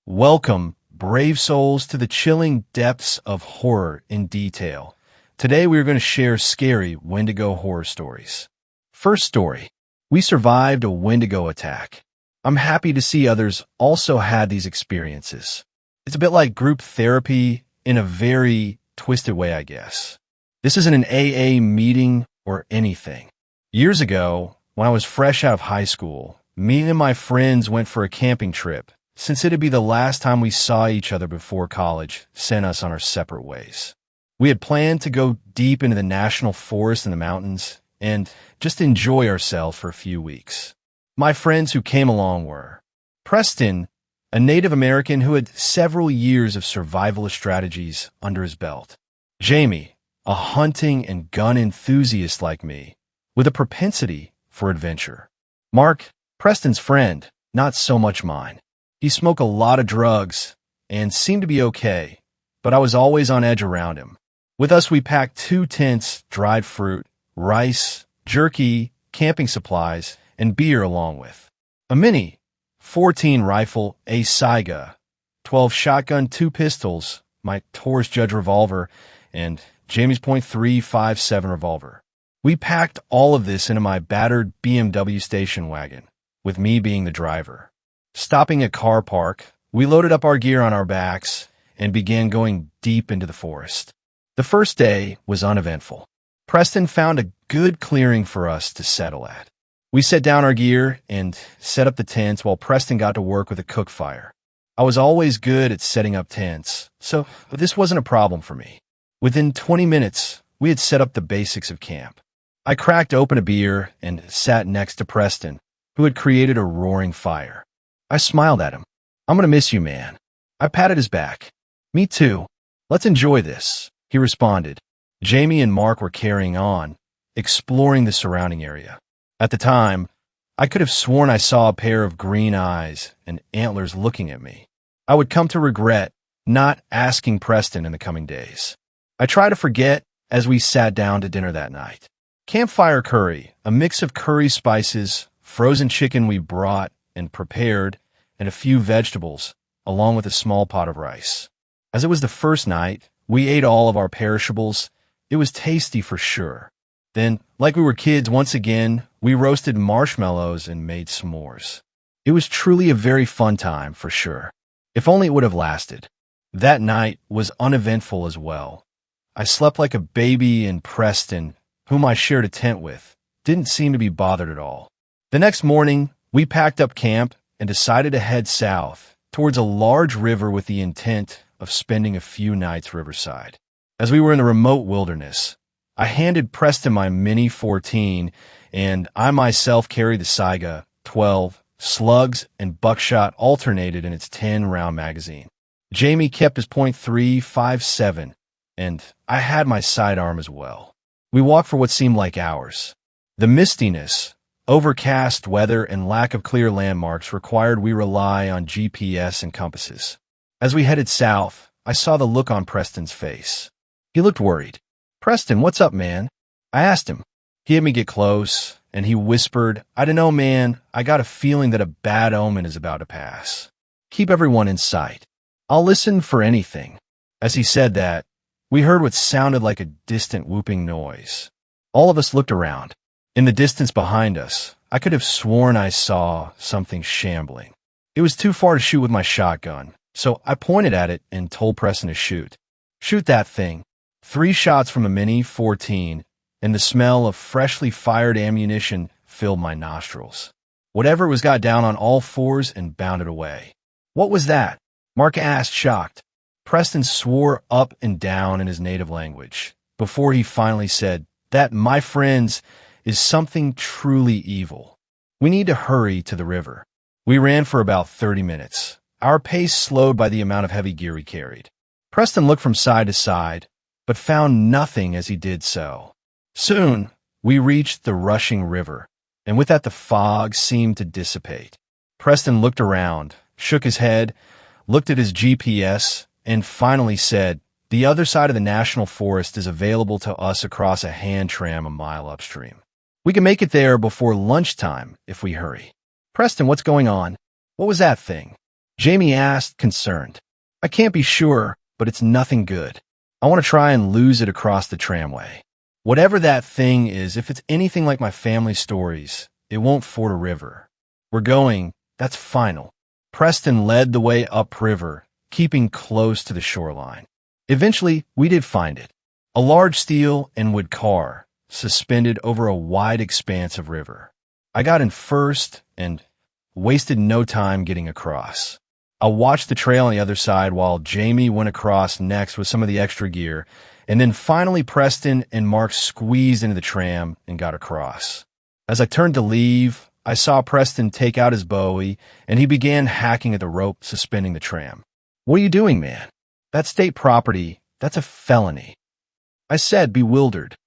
Welcome, brave souls, to the chilling depths of horror in detail. Today we are going to share scary Wendigo horror stories. First story. We survived a Wendigo attack. I'm happy to see others also had these experiences. It's a bit like group therapy in a very twisted way, I guess. This isn't an AA meeting or anything. Years ago, when I was fresh out of high school, me and my friends went for a camping trip. Since it'd be the last time we saw each other before college sent us on our separate ways. We had planned to go deep into the national forest and the mountains and just enjoy ourselves for a few weeks. My friends who came along were Preston, a Native American who had several years of survivalist strategies under his belt. Jamie, a hunting and gun enthusiast like me, with a propensity for adventure. Mark, Preston's friend, not so much mine. He smoked a lot of drugs and seemed to be okay, but I was always on edge around him. With us, we packed 2 tents, dried fruit, rice, jerky, camping supplies, and beer along with a mini, 14 rifle, a Saiga, 12 shotgun, 2 pistols, my Taurus Judge revolver, and Jamie's .357 revolver. We packed all of this into my battered BMW station wagon, with me being the driver. Stopping at car park, we loaded up our gear on our backs and began going deep into the forest. The first day was uneventful. Preston found a good clearing for us to settle at. We set down our gear and set up the tents while Preston got to work with a cook fire. I was always good at setting up tents, so this wasn't a problem for me. Within 20 minutes, we had set up the basics of camp. I cracked open a beer and sat next to Preston, who had created a roaring fire. I smiled at him. "I'm gonna miss you, man." I patted his back. "Me too. Let's enjoy this," he responded. Jamie and Mark were carrying on, exploring the surrounding area. At the time, I could have sworn I saw a pair of green eyes and antlers looking at me. I would come to regret not asking Preston in the coming days. I try to forget as we sat down to dinner that night. Campfire curry, a mix of curry spices, frozen chicken we brought and prepared, and a few vegetables, along with a small pot of rice. As it was the first night, we ate all of our perishables. It was tasty for sure. Then, like we were kids once again, we roasted marshmallows and made s'mores. It was truly a very fun time, for sure. If only it would have lasted. That night was uneventful as well. I slept like a baby, and Preston, whom I shared a tent with, didn't seem to be bothered at all. The next morning, we packed up camp and decided to head south towards a large river with the intent of spending a few nights riverside. As we were in the remote wilderness, I handed Preston my Mini 14, and I myself carried the Saiga 12. Slugs and buckshot alternated in its 10-round magazine. Jamie kept his .357, and I had my sidearm as well. We walked for what seemed like hours. The mistiness, overcast weather, and lack of clear landmarks required we rely on GPS and compasses. As we headed south, I saw the look on Preston's face. He looked worried. "Preston, what's up, man?" I asked him. He had me get close, and he whispered, "I don't know, man. I got a feeling that a bad omen is about to pass. Keep everyone in sight. I'll listen for anything." As he said that, we heard what sounded like a distant whooping noise. All of us looked around. In the distance behind us, I could have sworn I saw something shambling. It was too far to shoot with my shotgun, so I pointed at it and told Preston to shoot. "Shoot that thing." 3 shots from a Mini 14, and the smell of freshly fired ammunition filled my nostrils. Whatever was got down on all fours and bounded away. "What was that?" Mark asked, shocked. Preston swore up and down in his native language before he finally said, "That, my friends, is something truly evil. We need to hurry to the river." We ran for about 30 minutes, our pace slowed by the amount of heavy gear we carried. Preston looked from side to side, but found nothing as he did so. Soon, we reached the rushing river, and with that the fog seemed to dissipate. Preston looked around, shook his head, looked at his GPS, and finally said, "The other side of the national forest is available to us across a hand tram a mile upstream. We can make it there before lunchtime if we hurry." "Preston, what's going on? What was that thing?" Jamie asked, concerned. I can't be sure, but it's nothing good. I want to try and lose it across the tramway. Whatever that thing is, if it's anything like my family stories, it won't ford a river. We're going, that's final. Preston led the way upriver, keeping close to the shoreline. Eventually, we did find it. A large steel and wood car, suspended over a wide expanse of river. I got in first and wasted no time getting across. I watched the trail on the other side while Jamie went across next with some of the extra gear, and then finally Preston and Mark squeezed into the tram and got across. As I turned to leave, I saw Preston take out his bowie, and he began hacking at the rope suspending the tram. What are you doing, man? That's state property. That's a felony. I said, bewildered.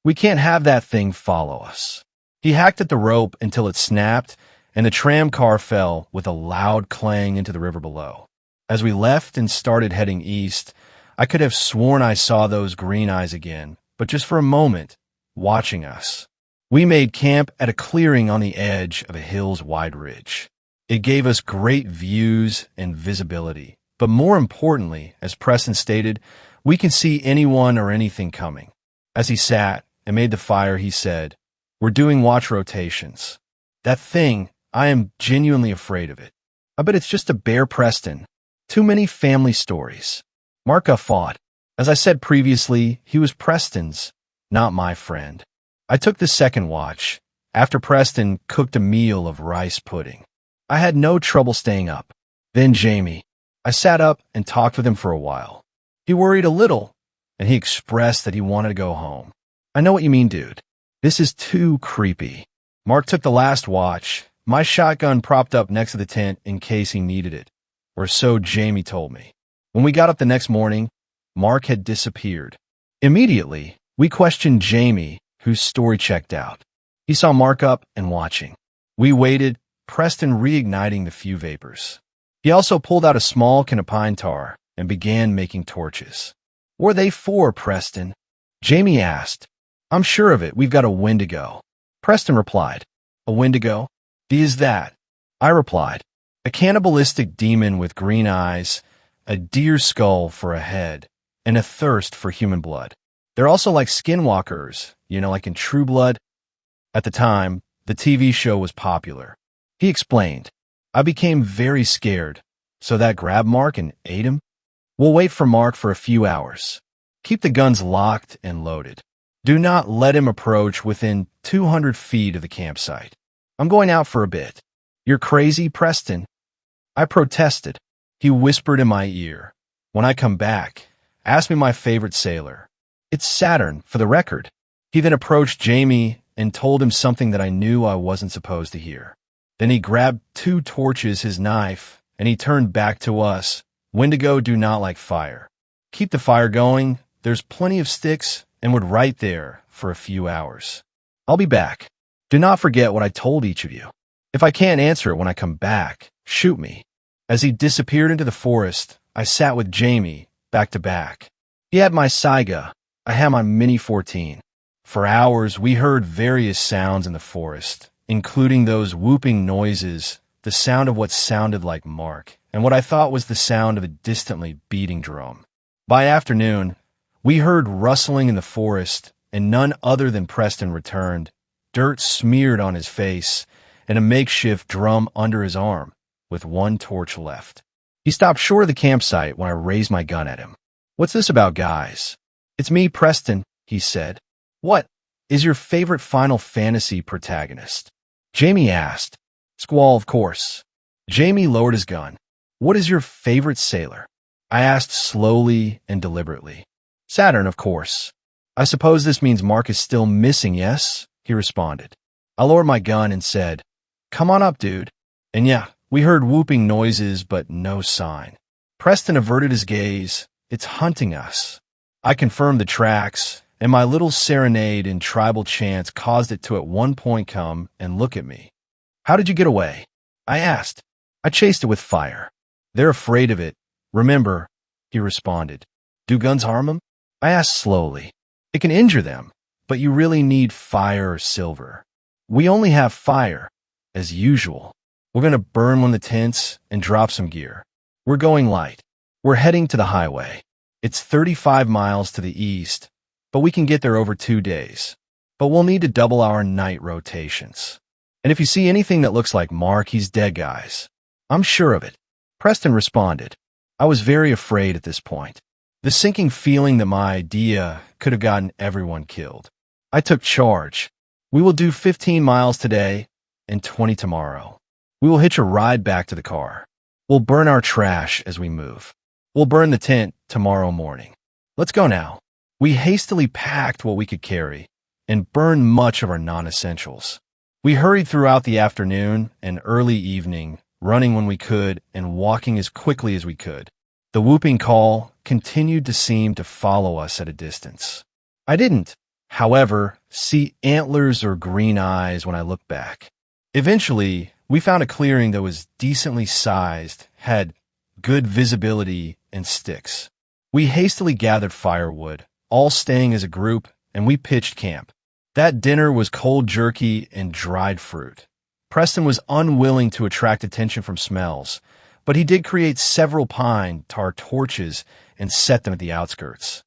We can't have that thing follow us. He hacked at the rope until it snapped, and the tram car fell with a loud clang into the river below. As we left and started heading east, I could have sworn I saw those green eyes again, but just for a moment, watching us. We made camp at a clearing on the edge of a hill's wide ridge. It gave us great views and visibility, but more importantly, as Preston stated, we can see anyone or anything coming. As he sat and made the fire, he said, "We're doing watch rotations. That thing, I am genuinely afraid of it. I bet it's just a bear, Preston. Too many family stories." Mark fought. As I said previously, he was Preston's, not my friend. I took the second watch, after Preston cooked a meal of rice pudding. I had no trouble staying up. Then Jamie. I sat up and talked with him for a while. He worried a little, and he expressed that he wanted to go home. I know what you mean, dude. This is too creepy. Mark took the last watch, my shotgun propped up next to the tent in case he needed it, or so Jamie told me. When we got up the next morning, Mark had disappeared. Immediately, we questioned Jamie, whose story checked out. He saw Mark up and watching. We waited, Preston reigniting the few vapors. He also pulled out a small can of pine tar and began making torches. What are they for, Preston? Jamie asked. I'm sure of it. We've got a Wendigo. Preston replied. A Wendigo? What is that? I replied. A cannibalistic demon with green eyes, a deer skull for a head, and a thirst for human blood. They're also like Skinwalkers, like in True Blood. At the time, the TV show was popular. He explained. I became very scared, so that grabbed Mark and ate him. We'll wait for Mark for a few hours. Keep the guns locked and loaded. Do not let him approach within 200 feet of the campsite. I'm going out for a bit. You're crazy, Preston? I protested. He whispered in my ear. When I come back, ask me my favorite sailor. It's Saturn, for the record. He then approached Jamie and told him something that I knew I wasn't supposed to hear. Then he grabbed 2 torches, his knife, and he turned back to us. Wendigo do not like fire. Keep the fire going. There's plenty of sticks and wood right there for a few hours. I'll be back. Do not forget what I told each of you. If I can't answer it when I come back, shoot me. As he disappeared into the forest, I sat with Jamie, back to back. He had my Saiga. I had my Mini 14. For hours, we heard various sounds in the forest, including those whooping noises, the sound of what sounded like Mark, and what I thought was the sound of a distantly beating drum. By afternoon, we heard rustling in the forest, and none other than Preston returned, dirt smeared on his face, and a makeshift drum under his arm, with 1 torch left. He stopped short of the campsite when I raised my gun at him. What's this about, guys? It's me, Preston, he said. What is your favorite Final Fantasy protagonist? Jamie asked. Squall, of course. Jamie lowered his gun. What is your favorite sailor? I asked slowly and deliberately. Saturn, of course. I suppose this means Mark is still missing, yes? He responded. I lowered my gun and said, Come on up, dude. And yeah, we heard whooping noises, but no sign. Preston averted his gaze. It's hunting us. I confirmed the tracks, and my little serenade in tribal chants caused it to at one point come and look at me. How did you get away? I asked. I chased it with fire. They're afraid of it. Remember, he responded. Do guns harm them? I asked slowly. It can injure them, but you really need fire or silver. We only have fire, as usual. We're going to burn one of the tents and drop some gear. We're going light. We're heading to the highway. It's 35 miles to the east, but we can get there over 2 days. But we'll need to double our night rotations. And if you see anything that looks like Mark, he's dead, guys. I'm sure of it. Preston responded. I was very afraid at this point. The sinking feeling that my idea could have gotten everyone killed. I took charge. We will do 15 miles today and 20 tomorrow. We will hitch a ride back to the car. We'll burn our trash as we move. We'll burn the tent tomorrow morning. Let's go now. We hastily packed what we could carry and burned much of our non-essentials. We hurried throughout the afternoon and early evening, running when we could and walking as quickly as we could. The whooping call continued to seem to follow us at a distance. I didn't, however, see antlers or green eyes when I looked back. Eventually, we found a clearing that was decently sized, had good visibility, and sticks. We hastily gathered firewood, all staying as a group, and we pitched camp. That dinner was cold jerky and dried fruit. Preston was unwilling to attract attention from smells, but he did create several pine tar torches and set them at the outskirts.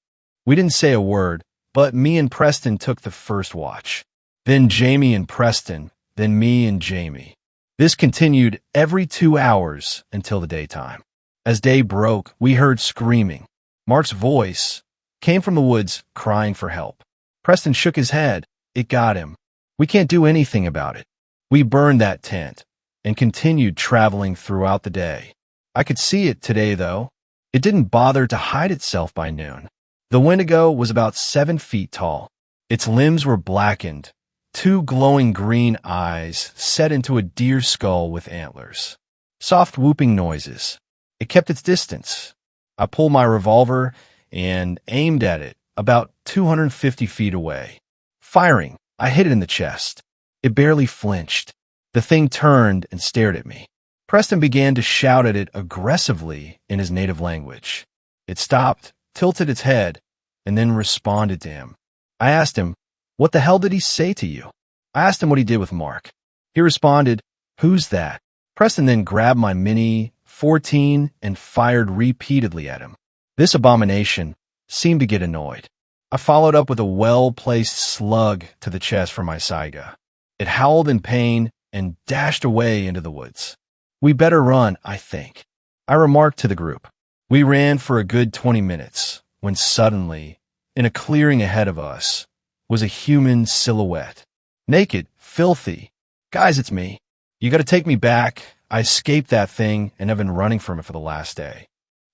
We didn't say a word, but me and Preston took the first watch. Then Jamie and Preston, then me and Jamie. This continued every 2 hours until the daytime. As day broke, we heard screaming. Mark's voice came from the woods, crying for help. Preston shook his head. It got him. We can't do anything about it. We burned that tent and continued traveling throughout the day. I could see it today, though. It didn't bother to hide itself by noon. The Wendigo was about 7 feet tall. Its limbs were blackened, 2 glowing green eyes set into a deer skull with antlers. Soft whooping noises. It kept its distance. I pulled my revolver and aimed at it about 250 feet away. Firing, I hit it in the chest. It barely flinched. The thing turned and stared at me. Preston began to shout at it aggressively in his native language. It stopped, tilted its head, and then responded to him. I asked him, "What the hell did he say to you?" I asked him what he did with Mark. He responded, "Who's that?" Preston then grabbed my Mini 14 and fired repeatedly at him. This abomination seemed to get annoyed. I followed up with a well-placed slug to the chest for my Saiga. It howled in pain and dashed away into the woods. We better run, I think, I remarked to the group. We ran for a good 20 minutes when suddenly, in a clearing ahead of us, was a human silhouette. Naked, filthy. Guys, it's me. You gotta take me back. I escaped that thing and have been running from it for the last day.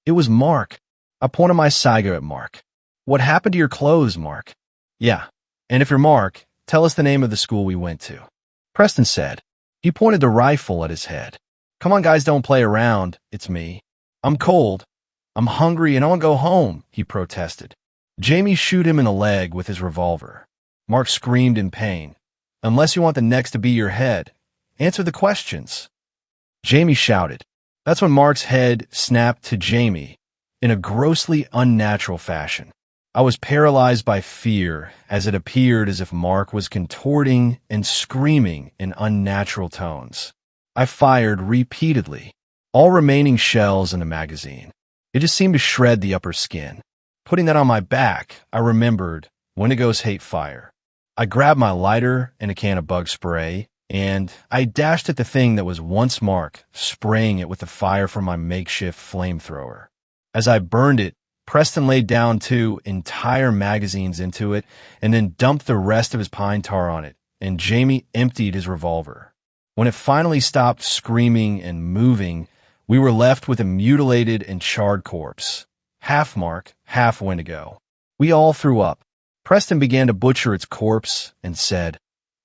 It was Mark. I pointed my Saiga at Mark. What happened to your clothes, Mark? Yeah, and if you're Mark, tell us the name of the school we went to. Preston said. He pointed the rifle at his head. Come on, guys, don't play around. It's me. I'm cold. I'm hungry and I want to go home, he protested. Jamie shoot him in the leg with his revolver. Mark screamed in pain. Unless you want the next to be your head, answer the questions. Jamie shouted. That's when Mark's head snapped to Jamie in a grossly unnatural fashion. I was paralyzed by fear as it appeared as if Mark was contorting and screaming in unnatural tones. I fired repeatedly, all remaining shells in the magazine. It just seemed to shred the upper skin. Putting that on my back, I remembered Wendigos hate fire. I grabbed my lighter and a can of bug spray, and I dashed at the thing that was once Mark, spraying it with the fire from my makeshift flamethrower. As I burned it, Preston laid down 2 entire magazines into it and then dumped the rest of his pine tar on it, and Jamie emptied his revolver. When it finally stopped screaming and moving, we were left with a mutilated and charred corpse. Half Mark, half Wendigo. We all threw up. Preston began to butcher its corpse and said,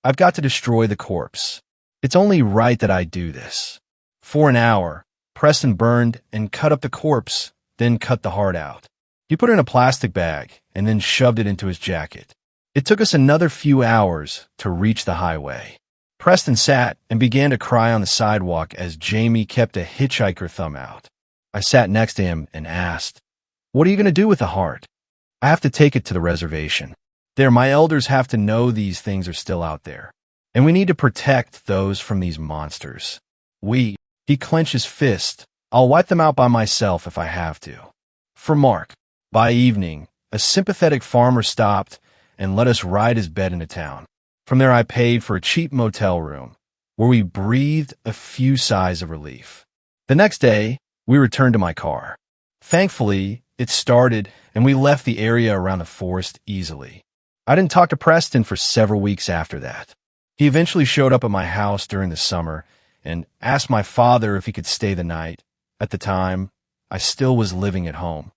I've got to destroy the corpse. It's only right that I do this. For an hour, Preston burned and cut up the corpse, then cut the heart out. He put it in a plastic bag and then shoved it into his jacket. It took us another few hours to reach the highway. Preston sat and began to cry on the sidewalk as Jamie kept a hitchhiker thumb out. I sat next to him and asked, What are you going to do with the heart? I have to take it to the reservation. There, my elders have to know these things are still out there, and we need to protect those from these monsters. He clenched his fist, I'll wipe them out by myself if I have to. For Mark, by evening, a sympathetic farmer stopped and let us ride his bed into town. From there I paid for a cheap motel room, where we breathed a few sighs of relief. The next day, we returned to my car. Thankfully, it started and we left the area around the forest easily. I didn't talk to Preston for several weeks after that. He eventually showed up at my house during the summer and asked my father if he could stay the night. At the time, I still was living at home.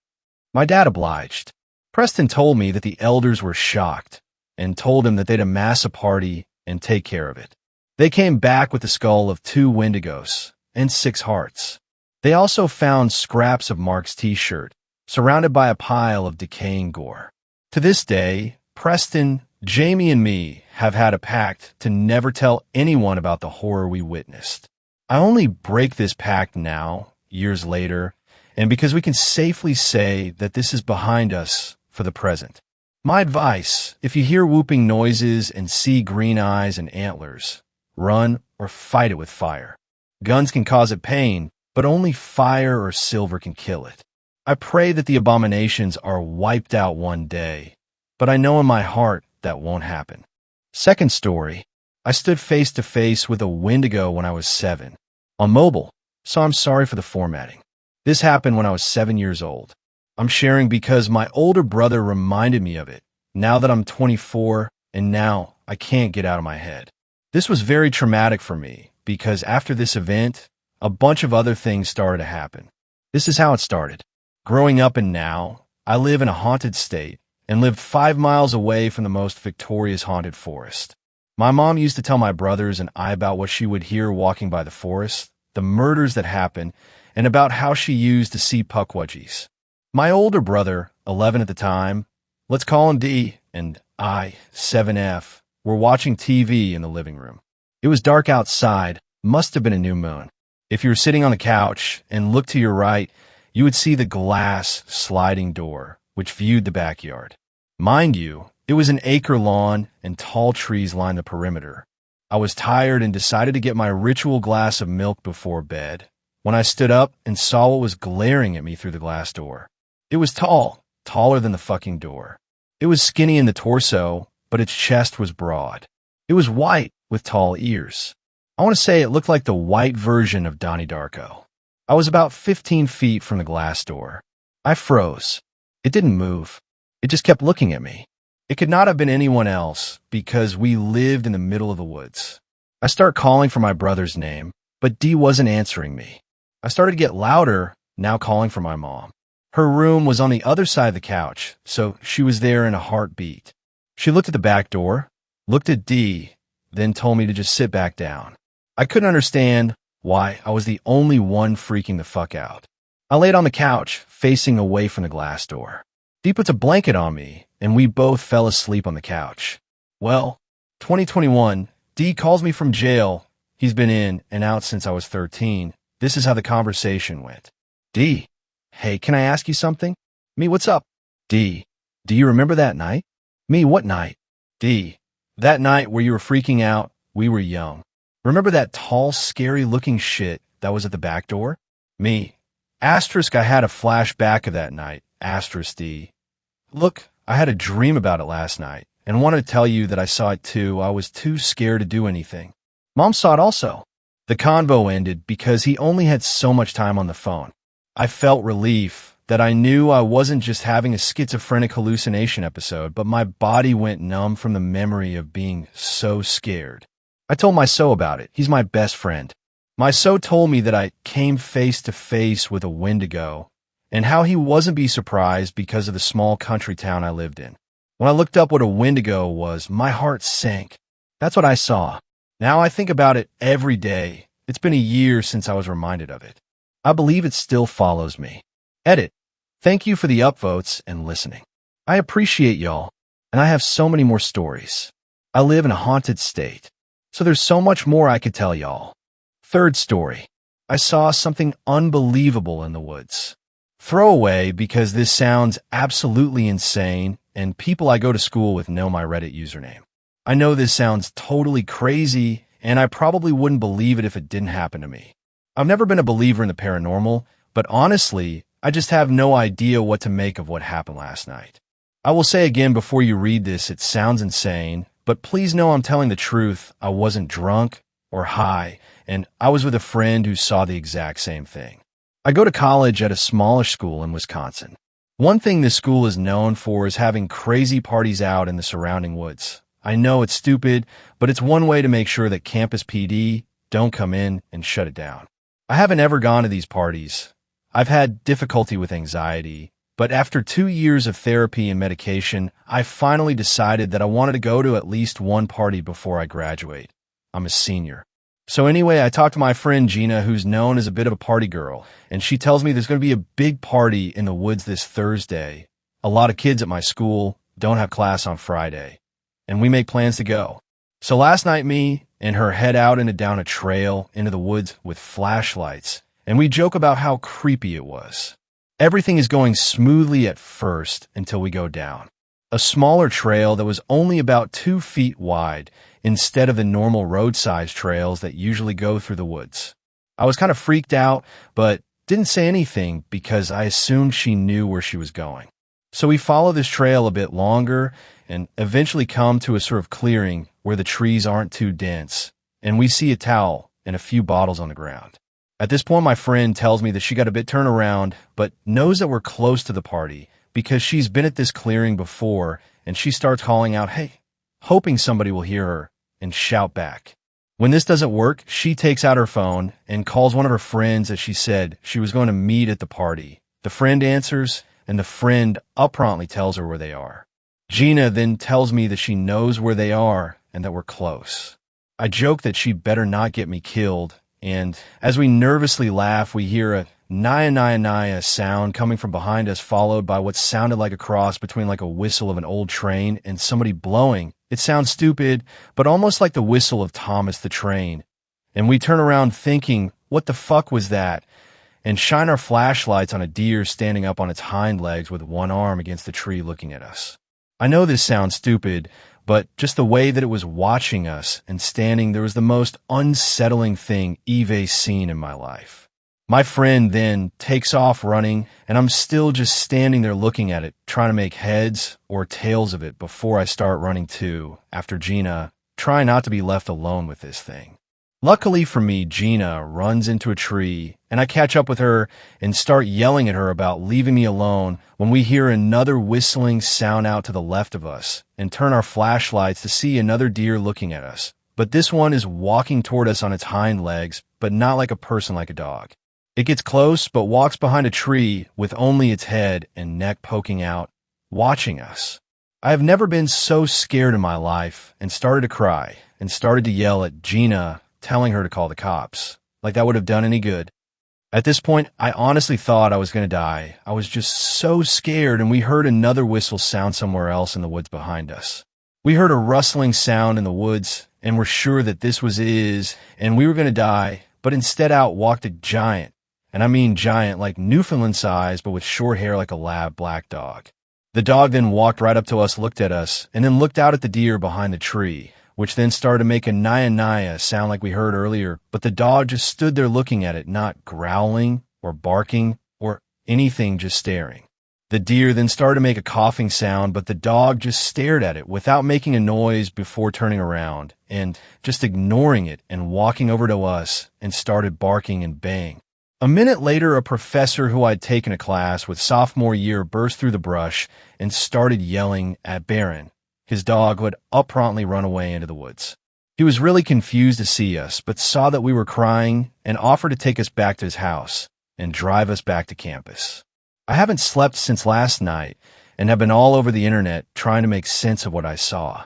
My dad obliged. Preston told me that the elders were shocked and told him that they'd amass a party and take care of it. They came back with the skull of 2 wendigos and 6 hearts. They also found scraps of Mark's t-shirt, surrounded by a pile of decaying gore. To this day, Preston, Jamie, and me have had a pact to never tell anyone about the horror we witnessed. I only break this pact now, years later, and because we can safely say that this is behind us for the present. My advice, if you hear whooping noises and see green eyes and antlers, run or fight it with fire. Guns can cause it pain, but only fire or silver can kill it. I pray that the abominations are wiped out one day, but I know in my heart that won't happen. Second story, I stood face to face with a Wendigo when I was 7. On mobile, so I'm sorry for the formatting. This happened when I was 7 years old. I'm sharing because my older brother reminded me of it, now that I'm 24, and now I can't get out of my head. This was very traumatic for me, because after this event, a bunch of other things started to happen. This is how it started. Growing up and now, I live in a haunted state and lived 5 miles away from the most victorious haunted forest. My mom used to tell my brothers and I about what she would hear walking by the forest, the murders that happened, and about how she used to see puckwudgies. My older brother, 11 at the time, let's call him D, and I, 7F, were watching TV in the living room. It was dark outside, must have been a new moon. If you were sitting on the couch and looked to your right, you would see the glass sliding door, which viewed the backyard. Mind you, it was an acre lawn and tall trees lined the perimeter. I was tired and decided to get my ritual glass of milk before bed, when I stood up and saw what was glaring at me through the glass door. It was tall, taller than the fucking door. It was skinny in the torso, but its chest was broad. It was white with tall ears. I want to say it looked like the white version of Donnie Darko. I was about 15 feet from the glass door. I froze. It didn't move. It just kept looking at me. It could not have been anyone else because we lived in the middle of the woods. I start calling for my brother's name, but Dee wasn't answering me. I started to get louder, now calling for my mom. Her room was on the other side of the couch, so she was there in a heartbeat. She looked at the back door, looked at Dee, then told me to just sit back down. I couldn't understand why I was the only one freaking the fuck out. I laid on the couch, facing away from the glass door. Dee puts a blanket on me, and we both fell asleep on the couch. Well, 2021, Dee calls me from jail. He's been in and out since I was 13. This is how the conversation went. Dee, hey, can I ask you something? Me, what's up? Dee, do you remember that night? Me, what night? Dee, that night where you were freaking out, we were young. Remember that tall, scary-looking shit that was at the back door? Me, asterisk, I had a flashback of that night, asterisk D. Look, I had a dream about it last night, and wanted to tell you that I saw it too. I was too scared to do anything. Mom saw it also. The convo ended because he only had so much time on the phone. I felt relief that I knew I wasn't just having a schizophrenic hallucination episode, but my body went numb from the memory of being so scared. I told my so about it. He's my best friend. My so told me that I came face to face with a Wendigo, and how he wasn't be surprised because of the small country town I lived in. When I looked up what a Wendigo was, my heart sank. That's what I saw. Now I think about it every day. It's been a year since I was reminded of it. I believe it still follows me. Edit. Thank you for the upvotes and listening. I appreciate y'all, and I have so many more stories. I live in a haunted state, so there's so much more I could tell y'all. Third story. I saw something unbelievable in the woods. Throwaway because this sounds absolutely insane, and people I go to school with know my Reddit username. I know this sounds totally crazy, and I probably wouldn't believe it if it didn't happen to me. I've never been a believer in the paranormal, but honestly, I just have no idea what to make of what happened last night. I will say again before you read this, it sounds insane, but please know I'm telling the truth. I wasn't drunk or high, and I was with a friend who saw the exact same thing. I go to college at a smallish school in Wisconsin. One thing this school is known for is having crazy parties out in the surrounding woods. I know it's stupid, but it's one way to make sure that campus PD don't come in and shut it down. I haven't ever gone to these parties. I've had difficulty with anxiety, but after 2 years of therapy and medication, I finally decided that I wanted to go to at least one party before I graduate. I'm a senior. So anyway, I talked to my friend Gina, who's known as a bit of a party girl, and she tells me there's going to be a big party in the woods this Thursday. A lot of kids at my school don't have class on Friday, and we make plans to go. So last night, me and her head out and down a trail into the woods with flashlights, and we joke about how creepy it was. Everything is going smoothly at first until we go down a smaller trail that was only about 2 feet wide instead of the normal road-sized trails that usually go through the woods. I was kind of freaked out, but didn't say anything because I assumed she knew where she was going. So we follow this trail a bit longer and eventually come to a sort of clearing where the trees aren't too dense, and we see a towel and a few bottles on the ground. At this point, my friend tells me that she got a bit turned around, but knows that we're close to the party because she's been at this clearing before, and she starts calling out, "Hey," hoping somebody will hear her and shout back. When this doesn't work, she takes out her phone and calls one of her friends that she said she was going to meet at the party. The friend answers, and the friend uppromptly tells her where they are. Gina then tells me that she knows where they are and that we're close. I joke that she better not get me killed, and as we nervously laugh, we hear a Naya Naya Naya sound coming from behind us, followed by what sounded like a cross between like a whistle of an old train and somebody blowing. It sounds stupid, but almost like the whistle of Thomas the Train. And we turn around thinking, what the fuck was that? And shine our flashlights on a deer standing up on its hind legs with one arm against the tree looking at us. I know this sounds stupid, but just the way that it was watching us and standing there was the most unsettling thing Eve's seen in my life. My friend then takes off running, and I'm still just standing there looking at it, trying to make heads or tails of it before I start running too, after Gina, trying not to be left alone with this thing. Luckily for me, Gina runs into a tree, and I catch up with her and start yelling at her about leaving me alone when we hear another whistling sound out to the left of us and turn our flashlights to see another deer looking at us. But this one is walking toward us on its hind legs, but not like a person, like a dog. It gets close, but walks behind a tree with only its head and neck poking out, watching us. I have never been so scared in my life and started to cry and started to yell at Gina, telling her to call the cops, like that would have done any good. At this point, I honestly thought I was going to die. I was just so scared, and we heard another whistle sound somewhere else in the woods behind us. We heard a rustling sound in the woods, and were sure that this was and we were going to die, but instead out walked a giant. And I mean giant, like Newfoundland size, but with short hair like a lab black dog. The dog then walked right up to us, looked at us, and then looked out at the deer behind the tree, which then started to make a Naya Naya sound like we heard earlier, but the dog just stood there looking at it, not growling or barking or anything, just staring. The deer then started to make a coughing sound, but the dog just stared at it without making a noise before turning around and just ignoring it and walking over to us and started barking and baying. A minute later, a professor who I'd taken a class with sophomore year burst through the brush and started yelling at Baron, his dog, who had promptly run away into the woods. He was really confused to see us, but saw that we were crying and offered to take us back to his house and drive us back to campus. I haven't slept since last night and have been all over the internet trying to make sense of what I saw.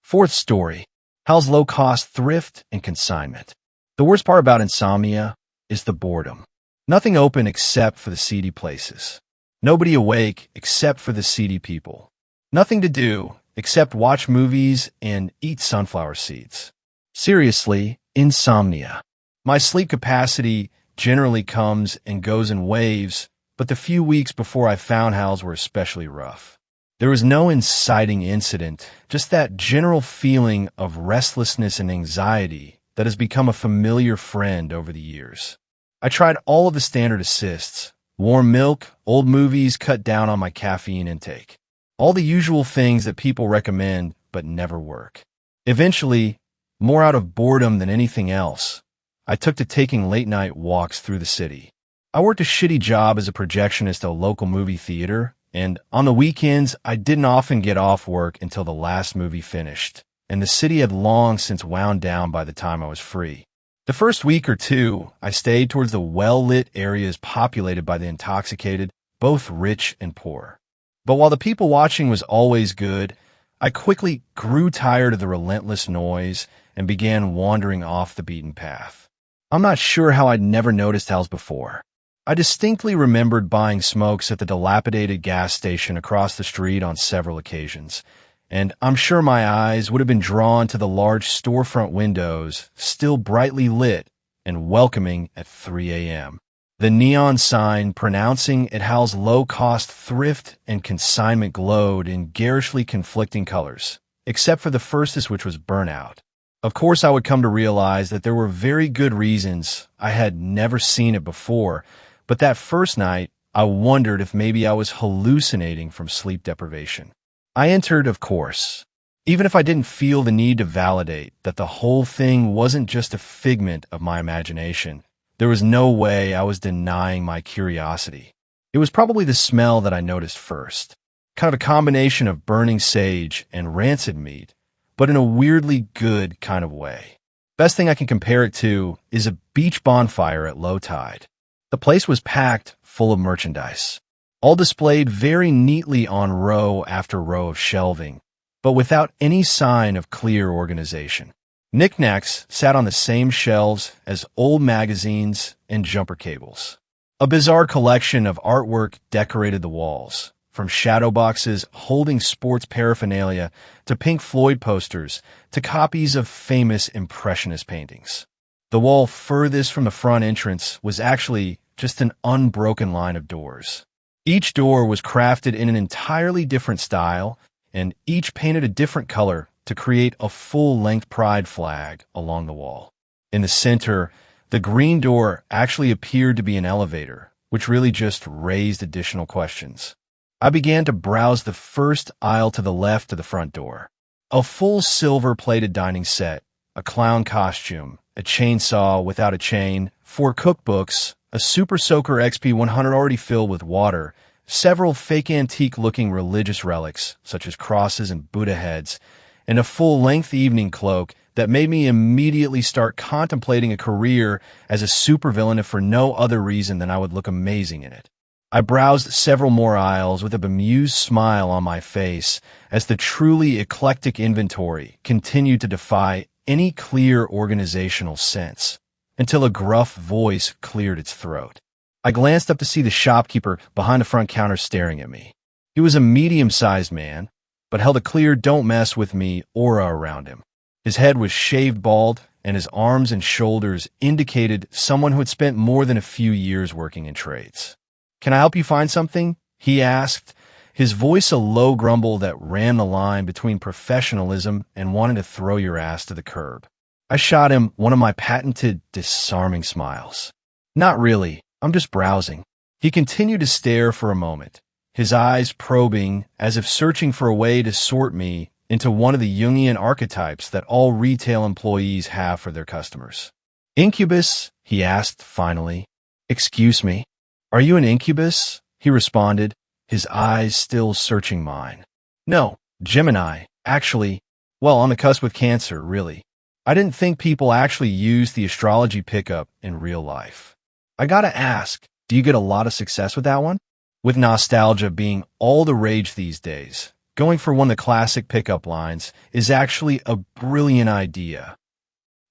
Fourth story, how's low-cost thrift and consignment. The worst part about insomnia is the boredom. Nothing open except for the seedy places. Nobody awake except for the seedy people. Nothing to do except watch movies and eat sunflower seeds. Seriously, insomnia. My sleep capacity generally comes and goes in waves, but the few weeks before I found Hal's were especially rough. There was no inciting incident, just that general feeling of restlessness and anxiety that has become a familiar friend over the years. I tried all of the standard assists. Warm milk, old movies, cut down on my caffeine intake. All the usual things that people recommend but never work. Eventually, more out of boredom than anything else, I took to taking late-night walks through the city. I worked a shitty job as a projectionist at a local movie theater, and on the weekends, I didn't often get off work until the last movie finished, and the city had long since wound down by the time I was free. The first week or two, I stayed towards the well-lit areas populated by the intoxicated, both rich and poor. But while the people watching was always good, I quickly grew tired of the relentless noise and began wandering off the beaten path. I'm not sure how I'd never noticed Hells before. I distinctly remembered buying smokes at the dilapidated gas station across the street on several occasions, and I'm sure my eyes would have been drawn to the large storefront windows, still brightly lit and welcoming at 3 a.m. The neon sign pronouncing it housed low-cost thrift and consignment glowed in garishly conflicting colors, except for the firstest, which was burnout. Of course, I would come to realize that there were very good reasons I had never seen it before, but that first night, I wondered if maybe I was hallucinating from sleep deprivation. I entered, of course, even if I didn't feel the need to validate that the whole thing wasn't just a figment of my imagination. There was no way I was denying my curiosity. It was probably the smell that I noticed first, kind of a combination of burning sage and rancid meat, but in a weirdly good kind of way. Best thing I can compare it to is a beach bonfire at low tide. The place was packed full of merchandise, all displayed very neatly on row after row of shelving, but without any sign of clear organization. Knickknacks sat on the same shelves as old magazines and jumper cables. A bizarre collection of artwork decorated the walls, from shadow boxes holding sports paraphernalia to Pink Floyd posters to copies of famous Impressionist paintings. The wall furthest from the front entrance was actually just an unbroken line of doors. Each door was crafted in an entirely different style, and each painted a different color to create a full-length pride flag along the wall. In the center, the green door actually appeared to be an elevator, which really just raised additional questions. I began to browse the first aisle to the left of the front door. A full silver-plated dining set, a clown costume, a chainsaw without a chain, 4 cookbooks, a Super Soaker XP100 already filled with water, several fake antique-looking religious relics, such as crosses and Buddha heads, and a full-length evening cloak that made me immediately start contemplating a career as a supervillain if for no other reason than I would look amazing in it. I browsed several more aisles with a bemused smile on my face as the truly eclectic inventory continued to defy any clear organizational sense, until a gruff voice cleared its throat. I glanced up to see the shopkeeper behind the front counter staring at me. He was a medium-sized man, but held a clear "don't mess with me" aura around him. His head was shaved bald, and his arms and shoulders indicated someone who had spent more than a few years working in trades. "Can I help you find something?" he asked, his voice a low grumble that ran the line between professionalism and wanting to throw your ass to the curb. I shot him one of my patented disarming smiles. "Not really, I'm just browsing." He continued to stare for a moment, his eyes probing as if searching for a way to sort me into one of the Jungian archetypes that all retail employees have for their customers. "Incubus?" he asked finally. "Excuse me, are you an incubus?" he responded, his eyes still searching mine. "No, Gemini, actually. Well, on the cusp with Cancer, really. I didn't think people actually used the astrology pickup in real life. I gotta ask, do you get a lot of success with that one?" With nostalgia being all the rage these days, going for one of the classic pickup lines is actually a brilliant idea.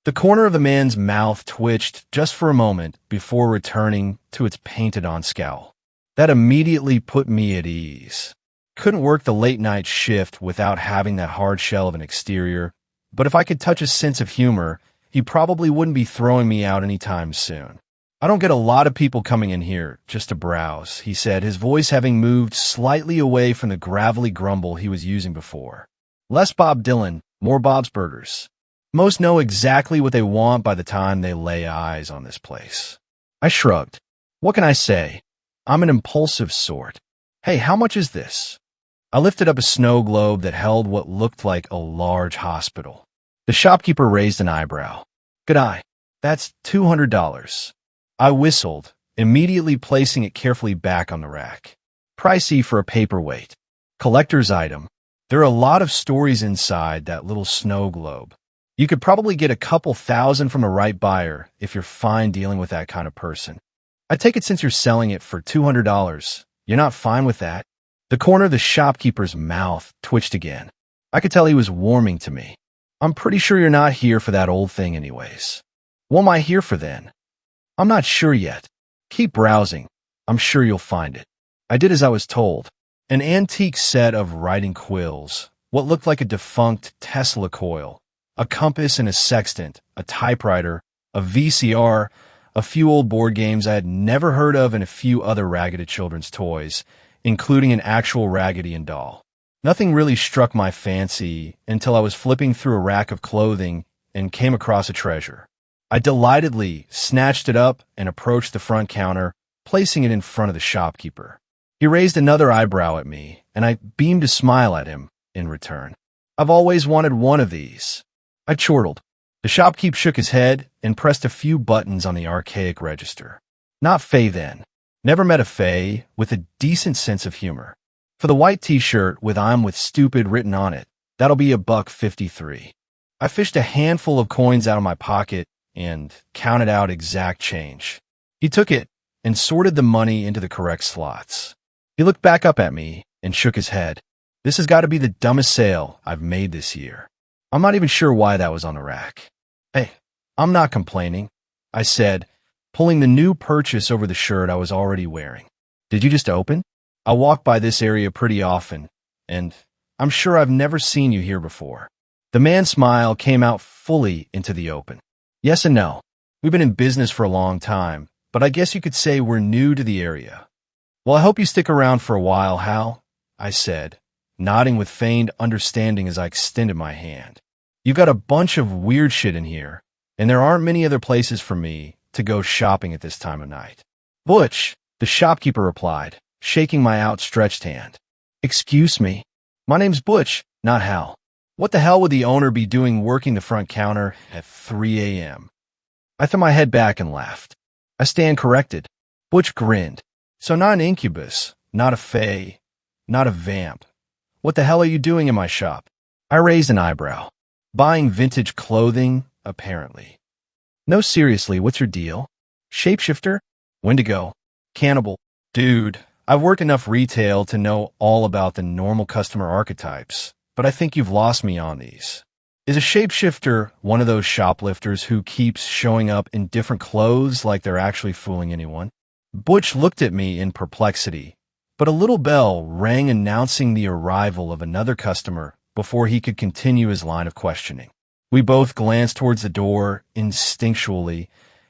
The corner of the man's mouth twitched just for a moment before returning to its painted-on scowl. That immediately put me at ease. Couldn't work the late-night shift without having that hard shell of an exterior, but if I could touch a sense of humor, he probably wouldn't be throwing me out anytime soon. "I don't get a lot of people coming in here just to browse," he said, his voice having moved slightly away from the gravelly grumble he was using before. "Less Bob Dylan, more Bob's Burgers. Most know exactly what they want by the time they lay eyes on this place." I shrugged. What can I say? I'm an impulsive sort. Hey, how much is this? I lifted up a snow globe that held what looked like a large hospital. The shopkeeper raised an eyebrow. Good eye. That's $200. I whistled, immediately placing it carefully back on the rack. Pricey for a paperweight. Collector's item. There are a lot of stories inside that little snow globe. You could probably get a couple thousand from the right buyer if you're fine dealing with that kind of person. I take it since you're selling it for $200, you're not fine with that? The corner of the shopkeeper's mouth twitched again. I could tell he was warming to me. I'm pretty sure you're not here for that old thing anyways. What am I here for then? I'm not sure yet. Keep browsing. I'm sure you'll find it. I did as I was told. An antique set of writing quills, what looked like a defunct Tesla coil, a compass and a sextant, a typewriter, a VCR, a few old board games I had never heard of, and a few other raggedy children's toys, including an actual Raggedy Ann doll. Nothing really struck my fancy until I was flipping through a rack of clothing and came across a treasure. I delightedly snatched it up and approached the front counter, placing it in front of the shopkeeper. He raised another eyebrow at me, and I beamed a smile at him in return. I've always wanted one of these. I chortled. The shopkeep shook his head and pressed a few buttons on the archaic register. Not Faye then. Never met a Faye with a decent sense of humor. For the white t-shirt with "I'm with stupid" written on it, that'll be $1.53. I fished a handful of coins out of my pocket and counted out exact change. He took it and sorted the money into the correct slots. He looked back up at me and shook his head. This has got to be the dumbest sale I've made this year. I'm not even sure why that was on the rack. Hey, I'm not complaining, I said, pulling the new purchase over the shirt I was already wearing. Did you just open? I walk by this area pretty often, and I'm sure I've never seen you here before. The man's smile came out fully into the open. Yes and no. We've been in business for a long time, but I guess you could say we're new to the area. Well, I hope you stick around for a while, Hal, I said, nodding with feigned understanding as I extended my hand. You've got a bunch of weird shit in here, and there aren't many other places for me to go shopping at this time of night. Butch, the shopkeeper replied, shaking my outstretched hand. Excuse me. My name's Butch, not Hal. What the hell would the owner be doing working the front counter at 3 a.m.? I threw my head back and laughed. I stand corrected. Butch grinned. So not an incubus, not a fae, not a vamp. What the hell are you doing in my shop? I raised an eyebrow. Buying vintage clothing, apparently. No, seriously, what's your deal? Shapeshifter? Wendigo? Cannibal? Dude, I've worked enough retail to know all about the normal customer archetypes, but I think you've lost me on these. Is a shapeshifter one of those shoplifters who keeps showing up in different clothes like they're actually fooling anyone? Butch looked at me in perplexity, but a little bell rang announcing the arrival of another customer before he could continue his line of questioning. We both glanced towards the door instinctually,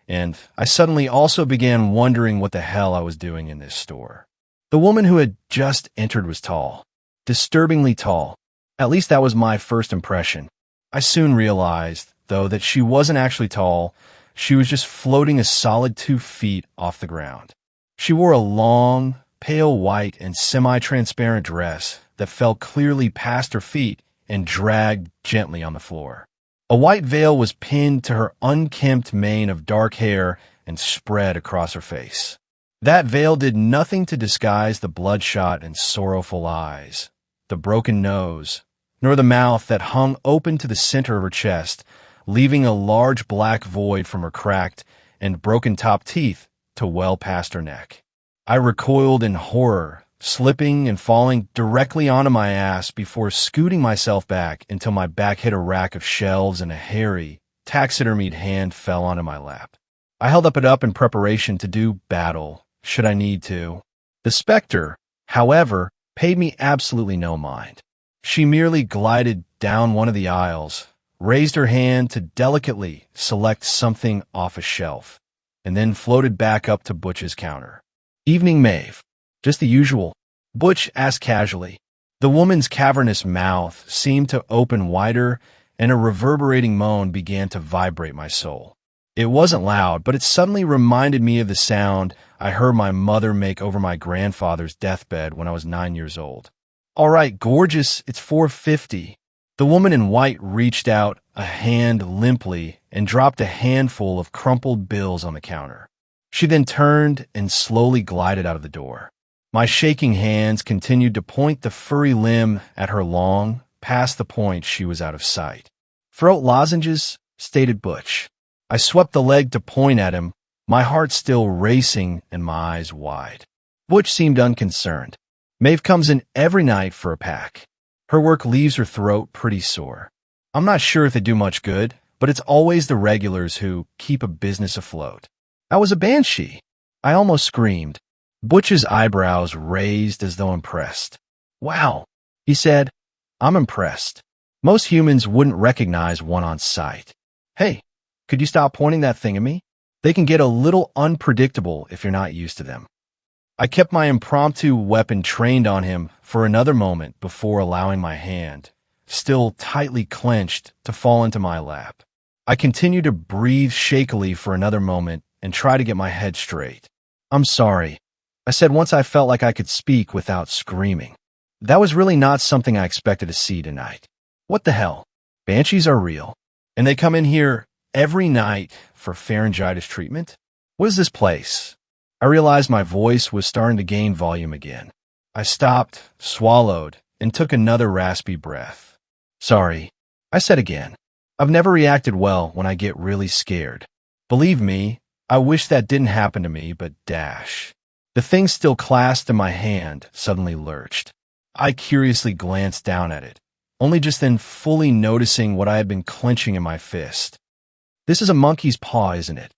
and I suddenly also began wondering what the hell I was doing in this store. The woman who had just entered was tall, disturbingly tall. At least that was my first impression. I soon realized, though, that she wasn't actually tall. She was just floating a solid 2 feet off the ground. She wore a long, pale white and semi-transparent dress that fell clearly past her feet and dragged gently on the floor. A white veil was pinned to her unkempt mane of dark hair and spread across her face. That veil did nothing to disguise the bloodshot and sorrowful eyes, the broken nose, nor the mouth that hung open to the center of her chest, leaving a large black void from her cracked and broken top teeth to well past her neck. I recoiled in horror, slipping and falling directly onto my ass before scooting myself back until my back hit a rack of shelves and a hairy, taxidermied hand fell onto my lap. I held it up in preparation to do battle, should I need to. The specter, however, paid me absolutely no mind. She merely glided down one of the aisles, raised her hand to delicately select something off a shelf, and then floated back up to Butch's counter. Evening, Maeve. Just the usual, Butch asked casually. The woman's cavernous mouth seemed to open wider, and a reverberating moan began to vibrate my soul. It wasn't loud, but it suddenly reminded me of the sound I heard my mother make over my grandfather's deathbed when I was 9 years old. All right, gorgeous, it's 4:50. The woman in white reached out a hand limply and dropped a handful of crumpled bills on the counter. She then turned and slowly glided out of the door. My shaking hands continued to point the furry limb at her long, past the point she was out of sight. Throat lozenges, stated Butch. I swept the leg to point at him, my heart still racing and my eyes wide. Butch seemed unconcerned. Maeve comes in every night for a pack. Her work leaves her throat pretty sore. I'm not sure if they do much good, but it's always the regulars who keep a business afloat. I was a banshee. I almost screamed. Butch's eyebrows raised as though impressed. Wow, he said. I'm impressed. Most humans wouldn't recognize one on sight. Hey, could you stop pointing that thing at me? They can get a little unpredictable if you're not used to them. I kept my impromptu weapon trained on him for another moment before allowing my hand, still tightly clenched, to fall into my lap. I continued to breathe shakily for another moment and try to get my head straight. I'm sorry, I said once I felt like I could speak without screaming. That was really not something I expected to see tonight. What the hell? Banshees are real, and they come in here every night for pharyngitis treatment? What is this place? I realized my voice was starting to gain volume again. I stopped, swallowed, and took another raspy breath. Sorry, I said again. I've never reacted well when I get really scared. Believe me, I wish that didn't happen to me, but dash. The thing still clasped in my hand suddenly lurched. I curiously glanced down at it, only just then fully noticing what I had been clenching in my fist. This is a monkey's paw, isn't it?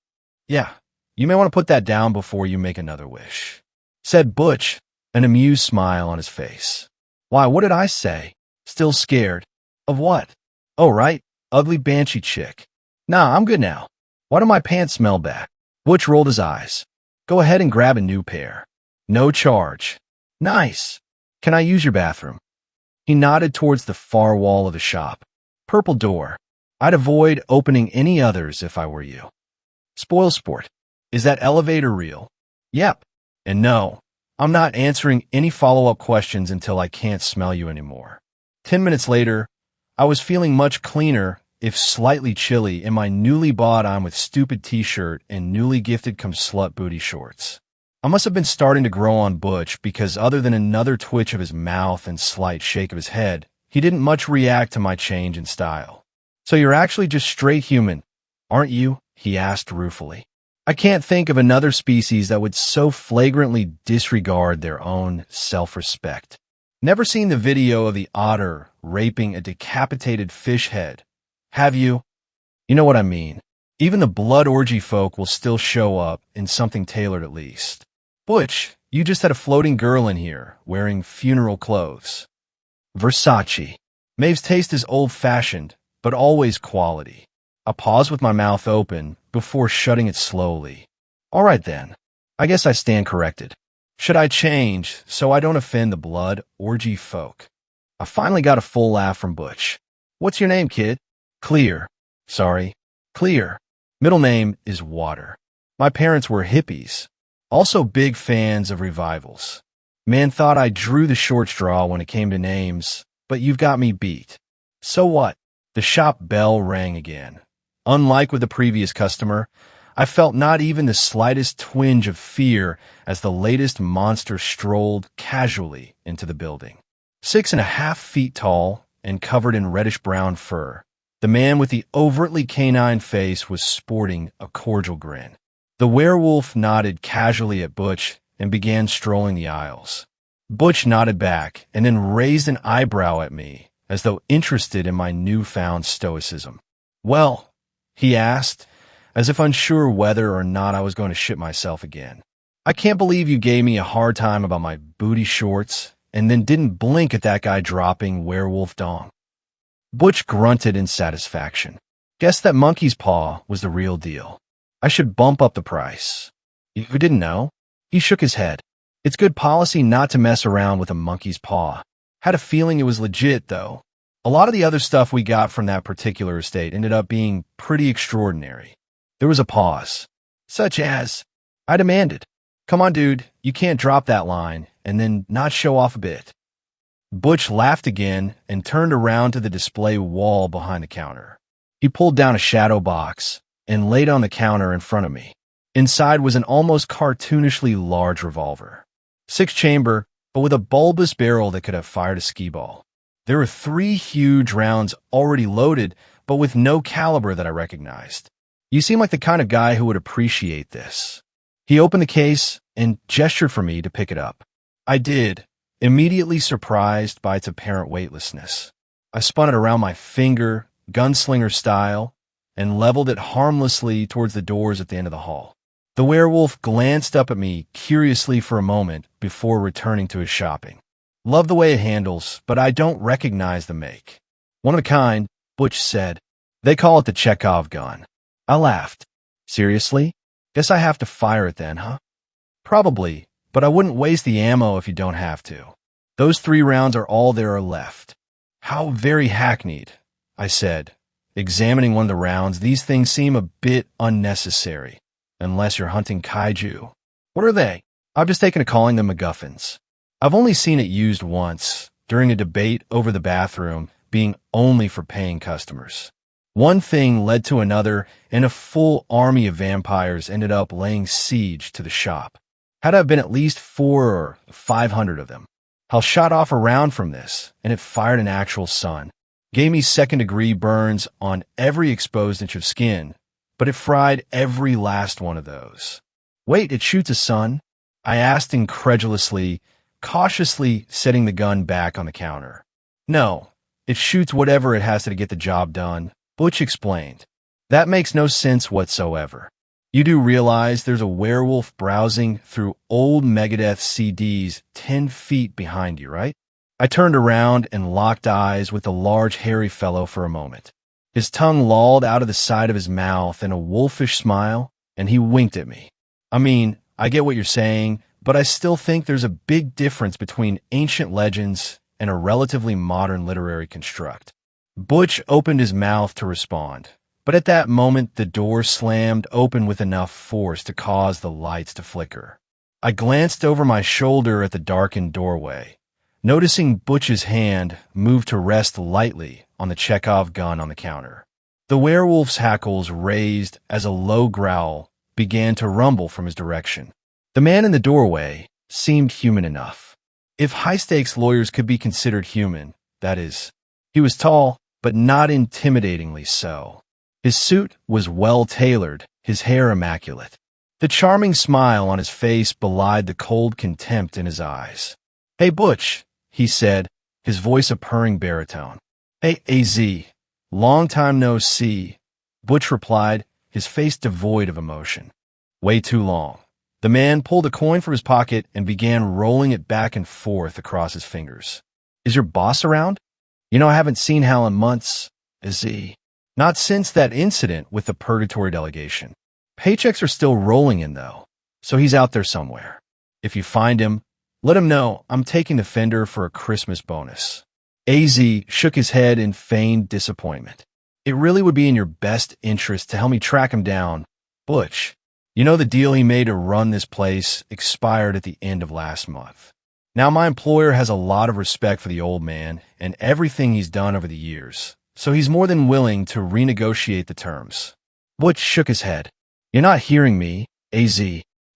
Yeah, you may want to put that down before you make another wish, said Butch, an amused smile on his face. Why, what did I say? Still scared. Of what? Oh, right, ugly banshee chick. Nah, I'm good now. Why do my pants smell bad? Butch rolled his eyes. Go ahead and grab a new pair. No charge. Nice. Can I use your bathroom? He nodded towards the far wall of the shop. Purple door. I'd avoid opening any others if I were you. Spoil sport. Is that elevator real? Yep. And no, I'm not answering any follow-up questions until I can't smell you anymore. 10 minutes later, I was feeling much cleaner, if slightly chilly, in my newly bought on with stupid t-shirt and newly gifted slut booty shorts. I must have been starting to grow on Butch because other than another twitch of his mouth and slight shake of his head, he didn't much react to my change in style. So you're actually just straight human, aren't you? He asked ruefully. I can't think of another species that would so flagrantly disregard their own self-respect. Never seen the video of the otter raping a decapitated fish head, have you? You know what I mean. Even the blood orgy folk will still show up in something tailored at least. Butch, you just had a floating girl in here, wearing funeral clothes. Versace. Maeve's taste is old-fashioned, but always quality. I paused with my mouth open before shutting it slowly. All right then. I guess I stand corrected. Should I change so I don't offend the blood orgy folk? I finally got a full laugh from Butch. What's your name, kid? Clear. Sorry. Clear. Middle name is Water. My parents were hippies. Also big fans of revivals. Man thought I drew the short straw when it came to names, but you've got me beat. So what? The shop bell rang again. Unlike with the previous customer, I felt not even the slightest twinge of fear as the latest monster strolled casually into the building. 6.5 feet tall and covered in reddish-brown fur, the man with the overtly canine face was sporting a cordial grin. The werewolf nodded casually at Butch and began strolling the aisles. Butch nodded back and then raised an eyebrow at me, as though interested in my newfound stoicism. Well, he asked, as if unsure whether or not I was going to shit myself again. I can't believe you gave me a hard time about my booty shorts and then didn't blink at that guy dropping werewolf dong. Butch grunted in satisfaction. Guess that monkey's paw was the real deal. I should bump up the price. You didn't know? He shook his head. It's good policy not to mess around with a monkey's paw. Had a feeling it was legit, though. A lot of the other stuff we got from that particular estate ended up being pretty extraordinary. There was a pause. Such as, I demanded, "Come on, dude, you can't drop that line and then not show off a bit." Butch laughed again and turned around to the display wall behind the counter. He pulled down a shadow box and laid it on the counter in front of me. Inside was an almost cartoonishly large revolver. 6-chamber, but with a bulbous barrel that could have fired a skee ball. There were 3 huge rounds already loaded, but with no caliber that I recognized. "You seem like the kind of guy who would appreciate this." He opened the case and gestured for me to pick it up. I did, immediately surprised by its apparent weightlessness. I spun it around my finger, gunslinger style, and leveled it harmlessly towards the doors at the end of the hall. The werewolf glanced up at me curiously for a moment before returning to his shopping. "Love the way it handles, but I don't recognize the make." "One of a kind," Butch said. "They call it the Chekhov gun." I laughed. "Seriously? Guess I have to fire it then, huh?" "Probably, but I wouldn't waste the ammo if you don't have to. Those 3 rounds are all there are left." "How very hackneyed," I said, examining one of the rounds. "These things seem a bit unnecessary, unless you're hunting kaiju." "What are they?" "I've just taken to calling them MacGuffins. I've only seen it used once, during a debate over the bathroom being only for paying customers. One thing led to another, and a full army of vampires ended up laying siege to the shop. Had to have been at least 400 or 500 of them. Hal shot off a round from this, and it fired an actual sun. Gave me second-degree burns on every exposed inch of skin, but it fried every last one of those. "Wait, it shoots a sun?" I asked incredulously, cautiously setting the gun back on the counter. "No, it shoots whatever it has to get the job done," Butch explained. "That makes no sense whatsoever. You do realize there's a werewolf browsing through old Megadeth CDs 10 feet behind you, right?" I turned around and locked eyes with the large hairy fellow for a moment. His tongue lolled out of the side of his mouth in a wolfish smile, and he winked at me. "I mean, I get what you're saying, but I still think there's a big difference between ancient legends and a relatively modern literary construct." Butch opened his mouth to respond, but at that moment the door slammed open with enough force to cause the lights to flicker. I glanced over my shoulder at the darkened doorway, noticing Butch's hand move to rest lightly on the Chekhov gun on the counter. The werewolf's hackles raised as a low growl began to rumble from his direction. The man in the doorway seemed human enough. If high-stakes lawyers could be considered human, that is. He was tall, but not intimidatingly so. His suit was well-tailored, his hair immaculate. The charming smile on his face belied the cold contempt in his eyes. "Hey, Butch," he said, his voice a purring baritone. "Hey, AZ, long time no see," Butch replied, his face devoid of emotion. "Way too long." The man pulled a coin from his pocket and began rolling it back and forth across his fingers. "Is your boss around?" "You know, I haven't seen Hal in months, AZ. Not since that incident with the Purgatory delegation. Paychecks are still rolling in, though, so he's out there somewhere. If you find him, let him know I'm taking the Fender for a Christmas bonus." AZ shook his head in feigned disappointment. "It really would be in your best interest to help me track him down, Butch. You know the deal he made to run this place expired at the end of last month. Now my employer has a lot of respect for the old man and everything he's done over the years, so he's more than willing to renegotiate the terms." Butch shook his head. "You're not hearing me, AZ.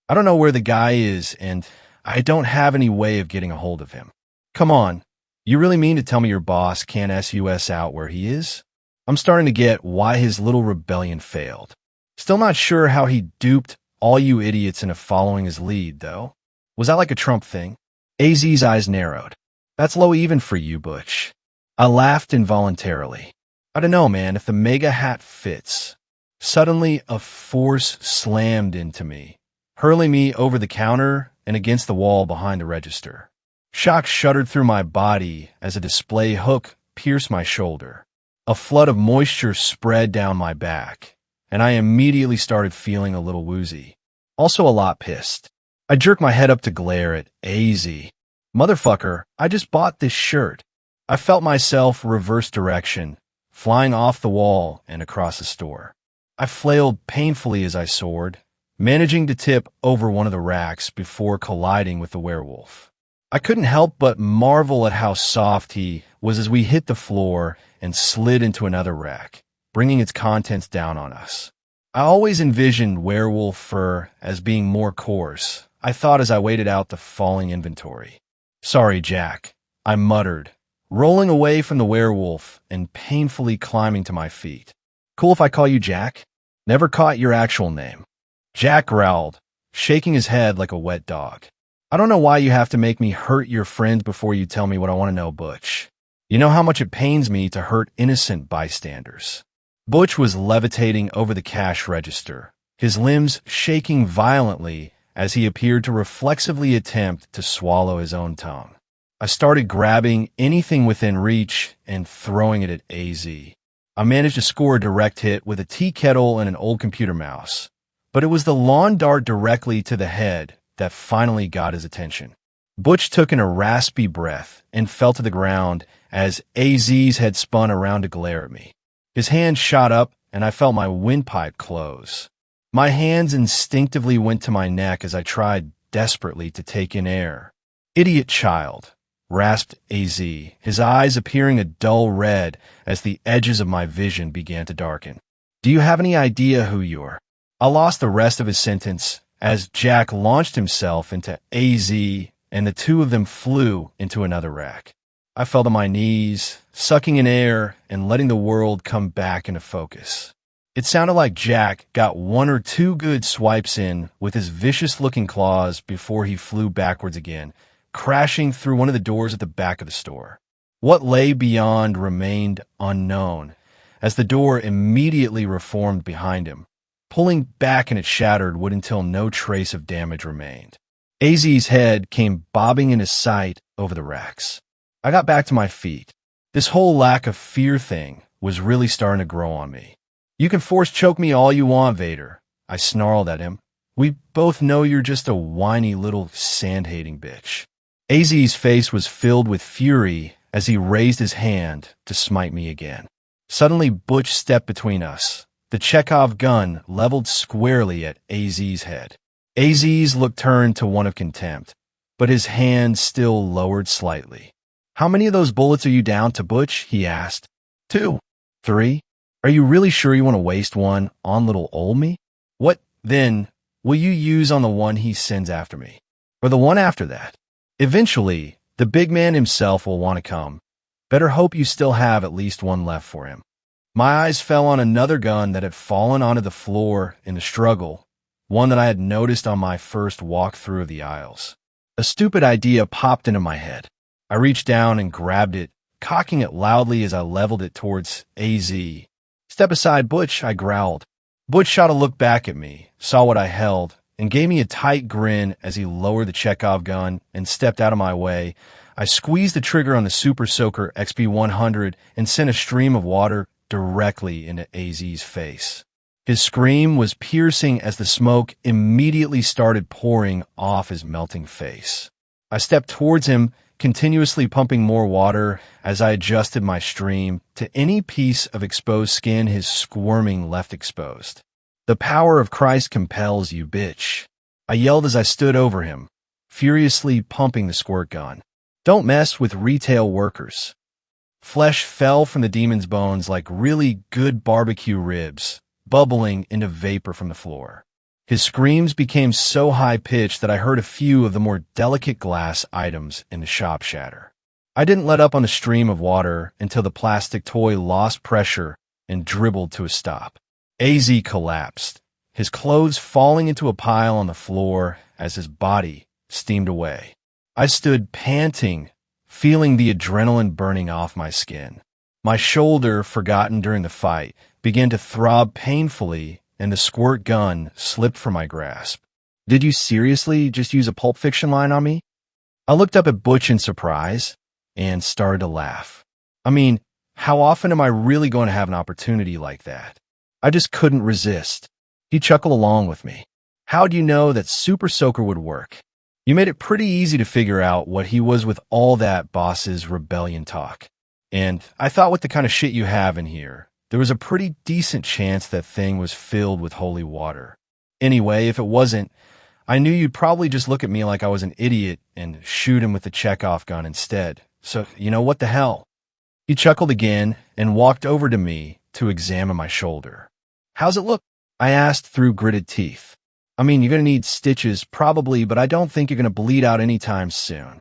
I don't know where the guy is, and I don't have any way of getting a hold of him." "Come on, you really mean to tell me your boss can't SUS out where he is?" I'm starting to get why his little rebellion failed. Still not sure how he duped all you idiots into following his lead, though. Was that like a Trump thing? AZ's eyes narrowed. "That's low even for you, Butch." I laughed involuntarily. "I don't know, man, if the mega hat fits." Suddenly, a force slammed into me, hurling me over the counter and against the wall behind the register. Shock shuddered through my body as a display hook pierced my shoulder. A flood of moisture spread down my back, and I immediately started feeling a little woozy. Also a lot pissed. I jerked my head up to glare at AZ. "Motherfucker, I just bought this shirt." I felt myself reverse direction, flying off the wall and across the store. I flailed painfully as I soared, managing to tip over one of the racks before colliding with the werewolf. I couldn't help but marvel at how soft he was as we hit the floor and slid into another rack, bringing its contents down on us. I always envisioned werewolf fur as being more coarse, I thought as I waited out the falling inventory. "Sorry, Jack," I muttered, rolling away from the werewolf and painfully climbing to my feet. "Cool if I call you Jack? Never caught your actual name." Jack growled, shaking his head like a wet dog. "I don't know why you have to make me hurt your friends before you tell me what I want to know, Butch. You know how much it pains me to hurt innocent bystanders." Butch was levitating over the cash register, his limbs shaking violently as he appeared to reflexively attempt to swallow his own tongue. I started grabbing anything within reach and throwing it at AZ. I managed to score a direct hit with a tea kettle and an old computer mouse, but it was the lawn dart directly to the head that finally got his attention. Butch took in a raspy breath and fell to the ground as AZ's head spun around to glare at me. His hand shot up, and I felt my windpipe close. My hands instinctively went to my neck as I tried desperately to take in air. "Idiot child," rasped AZ, his eyes appearing a dull red as the edges of my vision began to darken. "Do you have any idea who you're?" I lost the rest of his sentence as Jack launched himself into AZ, and the two of them flew into another rack. I fell to my knees, sucking in air and letting the world come back into focus. It sounded like Jack got one or two good swipes in with his vicious-looking claws before he flew backwards again, crashing through one of the doors at the back of the store. What lay beyond remained unknown, as the door immediately reformed behind him, pulling back and it shattered wood until no trace of damage remained. AZ's head came bobbing into sight over the racks. I got back to my feet. This whole lack of fear thing was really starting to grow on me. "You can force choke me all you want, Vader," I snarled at him. "We both know you're just a whiny little sand-hating bitch." AZ's face was filled with fury as he raised his hand to smite me again. Suddenly, Butch stepped between us, the Chekhov gun leveled squarely at AZ's head. AZ's look turned to one of contempt, but his hand still lowered slightly. "How many of those bullets are you down to, Butch?" he asked. "2. 3. Are you really sure you want to waste one on little old me? What, then, will you use on the one he sends after me? Or the one after that? Eventually, the big man himself will want to come. Better hope you still have at least one left for him." My eyes fell on another gun that had fallen onto the floor in the struggle, one that I had noticed on my first walk through of the aisles. A stupid idea popped into my head. I reached down and grabbed it, cocking it loudly as I leveled it towards AZ. "Step aside, Butch," I growled. Butch shot a look back at me, saw what I held, and gave me a tight grin as he lowered the Chekhov gun and stepped out of my way. I squeezed the trigger on the Super Soaker XP100 and sent a stream of water directly into AZ's face. His scream was piercing as the smoke immediately started pouring off his melting face. I stepped towards him, continuously pumping more water as I adjusted my stream to any piece of exposed skin his squirming left exposed. "The power of Christ compels you, bitch," I yelled as I stood over him, furiously pumping the squirt gun. "Don't mess with retail workers." Flesh fell from the demon's bones like really good barbecue ribs, bubbling into vapor from the floor. His screams became so high-pitched that I heard a few of the more delicate glass items in the shop shatter. I didn't let up on the stream of water until the plastic toy lost pressure and dribbled to a stop. AZ collapsed, his clothes falling into a pile on the floor as his body steamed away. I stood panting, feeling the adrenaline burning off my skin. My shoulder, forgotten during the fight, began to throb painfully, and the squirt gun slipped from my grasp. "Did you seriously just use a Pulp Fiction line on me?" I looked up at Butch in surprise and started to laugh. I mean, how often am I really going to have an opportunity like that? I just couldn't resist. He chuckled along with me. "How do you know that Super Soaker would work? You made it pretty easy to figure out what he was with all that boss's rebellion talk. And I thought with the kind of shit you have in here, There was a pretty decent chance that thing was filled with holy water. Anyway, if it wasn't, I knew you'd probably just look at me like I was an idiot and shoot him with the Chekhov gun instead. So, what the hell? He chuckled again and walked over to me to examine my shoulder. How's it look? I asked through gritted teeth. I mean, you're going to need stitches probably, but I don't think you're going to bleed out anytime soon.